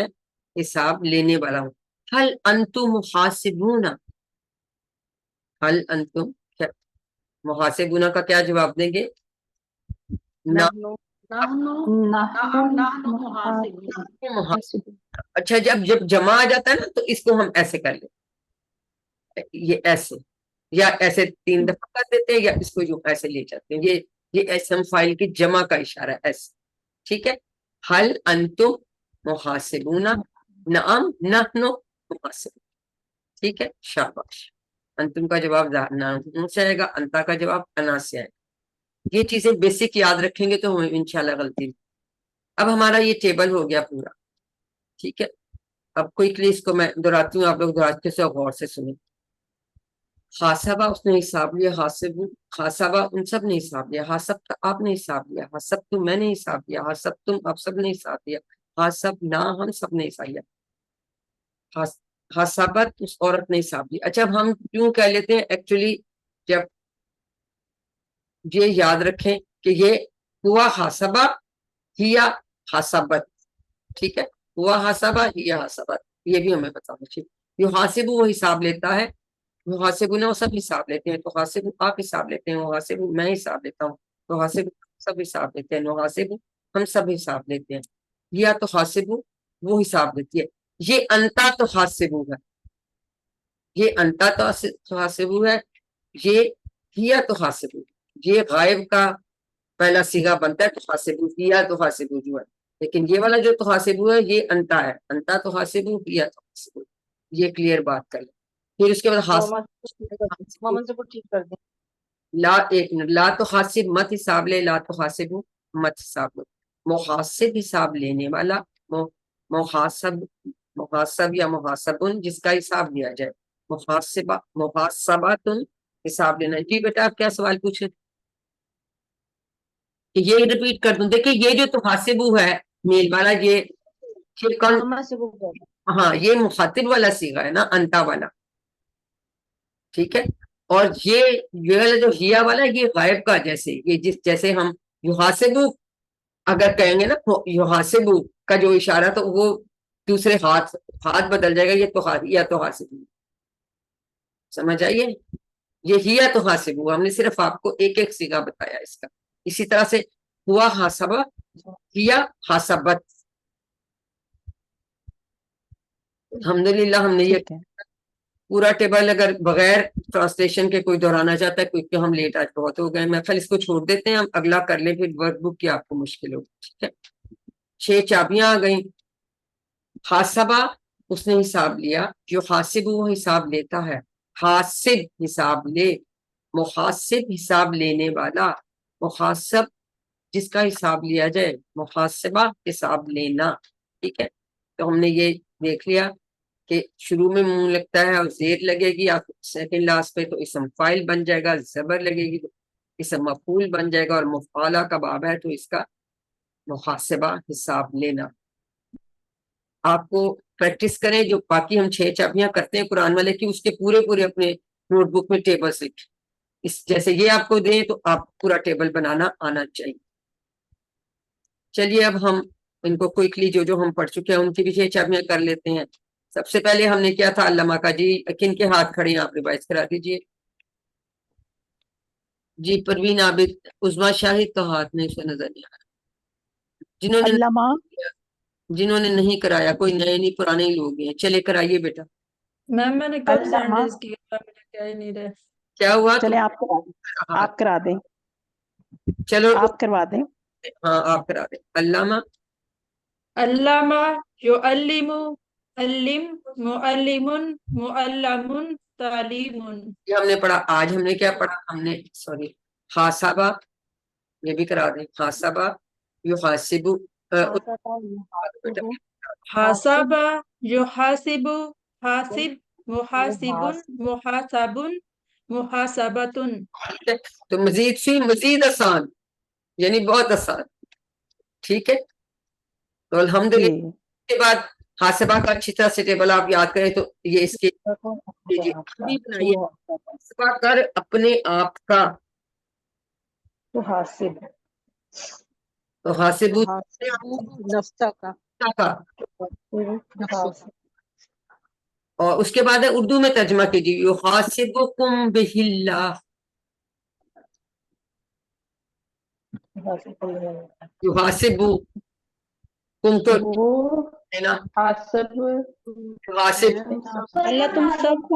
حساب لینے والا ہوں. حل انتم محاسبون، حل انتم محاسبون کا کیا جواب دیں گے؟ اچھا، جب جمع آ جاتا ہے نا تو اس کو ہم ایسے کر لیں، یہ ایسے یا ایسے 3 دفعہ کر دیتے ہیں یا اس کو یوں ایسے لے جاتے ہیں. یہ اسم فاعل کی جمع کا اشارہ ہے ایسے. ٹھیک ہے. حل انتم محاسبون، نعم نحن محاسبون. ٹھیک ہے. شاباش. انتم کا جواب نحن سے آئے گا، انتا کا جواب انا سے آئے گا. یہ چیزیں بیسک یاد رکھیں گے تو ہمیں انشاءاللہ غلطی نہیں. اب ہمارا یہ ٹیبل ہو گیا پورا. ٹھیک ہے. اب کوئکلی اس کو میں دہراتی ہوں، آپ لوگ دہراتے سے غور سے سنیں. حاسبہ اس نے حساب لیا، حاسبہ ان سب نے حساب لیا، حاسب آپ نے حساب لیا، حاسب تم میں نے حساب لیا، حاسب تم آپ سب نے حساب لیا، حاسب نہ ہم سب نے حساب لیا، حاسبت اس عورت نے حساب لیا. اچھا اب ہم کیوں کہہ لیتے ہیں ایکچولی، جب یہ یاد رکھیں کہ یہ ہوا حاسبہ ہیا حاسبت. ٹھیک ہے. ہوا حاسبہ ہیا حاسبت، یہ بھی ہمیں بتانا چاہیے. یہ حاسب وہ حساب لیتا ہے، محاسب وہ سب حساب لیتے ہیں. تو حاسب آپ حساب لیتے ہیں، محاسب میں حساب لیتا ہوں، تو حاسب سب حساب لیتے ہیں، محاسب ہم سب حساب لیتے ہیں. یا تو حاسب وہ حساب لیتی ہے. یہ انتا تو حاسب ہے، یہ انتا تو حاسب ہے، یہ ہیا تو حاسب. یہ غائب کا پہلا صیغہ بنتا ہے تو حاسب، ہیا تو حاسب جو ہے. لیکن یہ والا جو تو حاسب ہے یہ انتا ہے، انتا تو حاسب ہیا تو حاسب. یہ کلیئر بات کر لیں. پھر اس کے بعد محمد سے ٹھیک کر دیں. لا تو حاسب مت حساب لے، لا تو حاسب مت حساب لو. محاسب حساب لینے والا، محاسب یا محاسبن جس کا حساب لیا جائے، محاسباتن حساب لینا. جی بیٹا آپ کیا سوال پوچھے؟ یہ ریپیٹ کر دوں. دیکھیں یہ جو تو حاسبو ہے میل والا، یہ ہاں یہ مخاطب والا صیغہ ہے نا، انتا والا. ٹھیک ہے. اور یہ والا جو ہیا والا یہ غائب کا، جیسے یہ جیسے ہم یحاسبو اگر کہیں گے نا، یحاسبو کا جو اشارہ تو وہ دوسرے ہاتھ بدل جائے گا. یہ تو یا تو حاسبو، سمجھ آئیے. یہ ہیا تو حاسبو، ہم نے صرف آپ کو ایک ایک صیغہ بتایا اس کا. اسی طرح سے ہوا حاسبہ ہیا حاسبت. الحمدللہ ہم نے یہ پورا ٹیبل اگر بغیر ٹرانسلیشن کے کوئی دہرانا چاہتا ہے، کیونکہ ہم لیٹ آج بہت ہو گئے، میں خل اس کو چھوڑ دیتے ہیں، ہم اگلا کر لیں، پھر ورک بک کی آپ کو مشکل ہوگی. ٹھیک ہے. 6 چابیاں آ گئیں. حاسبہ اس نے حساب لیا، جو حاسب وہ حساب لیتا ہے، حاسب حساب لے، محاسب حساب لینے والا، محاسب جس کا حساب لیا جائے، محاسبہ حساب لینا. ٹھیک ہے. تو ہم نے یہ دیکھ لیا کہ شروع میں منہ لگتا ہے اور زیر لگے گی، آپ سیکنڈ لاسٹ پہ تو اسم فائل بن جائے گا، زبر لگے گی تو اسم مفعول بن جائے گا، اور مفعولہ کا باب ہے تو اس کا محاسبہ حساب لینا. آپ کو پریکٹس کریں، جو باقی ہم 6 چابیاں کرتے ہیں قرآن والے کی، اس کے پورے اپنے نوٹ بک میں ٹیبلز لکھیں. جیسے یہ آپ کو دیں تو آپ پورا ٹیبل بنانا آنا چاہیے. چلیے اب ہم ان کو کوئکلی جو ہم پڑھ چکے ہیں ان کی بھی 6 چابیاں کر لیتے ہیں. سب سے پہلے ہم نے کیا تھا علامہ کا. جی کن کے ہاتھ کھڑے ہیں، آپ ریوائز کرا دیجئے. جی پروین عابد، عظما شاہد کا ہاتھ نہیں سے نظر نہیں آ رہا. جنہوں نے نہیں کرایا، کوئی نئے نہیں پرانے ہی لوگ ہیں. چلے کرائیے بیٹا. میم میں نے کب سینڈوچ کیا، مجھے کیا ہی نہیں رہے. کیا ہوا؟ چلے آپ کرا دیں. چلو آپ کروا دیں. ہاں آپ کرا دیں. علامہ علامہ یعلم، علم، معلم، معلم، تعلیم. یہ ہم نے پڑھا. آج ہم نے کیا پڑھا؟ ہم نے سوری حاسبہ، یہ بھی کرا دیں. حاسبہ یحاسب، حاسبہ یحاسب، حاسب، محاسب، محاسب، محاسبتن. تو مزید آسان، یعنی بہت آسان. ٹھیک ہے. تو الحمدللہ کے بعد حاسبہ کا اچھی طرح سے ٹیبل آپ یاد کریں تو یہ اس کے بنائیے. حاسبہ کر اپنے آپ کا، تو حاسب، تو حاسب نفسہ کا، اور اس کے بعد اردو میں ترجمہ کیجیے. یحاسبکم بہ اللہ، یحاسب کم تو اللہ تم سب کو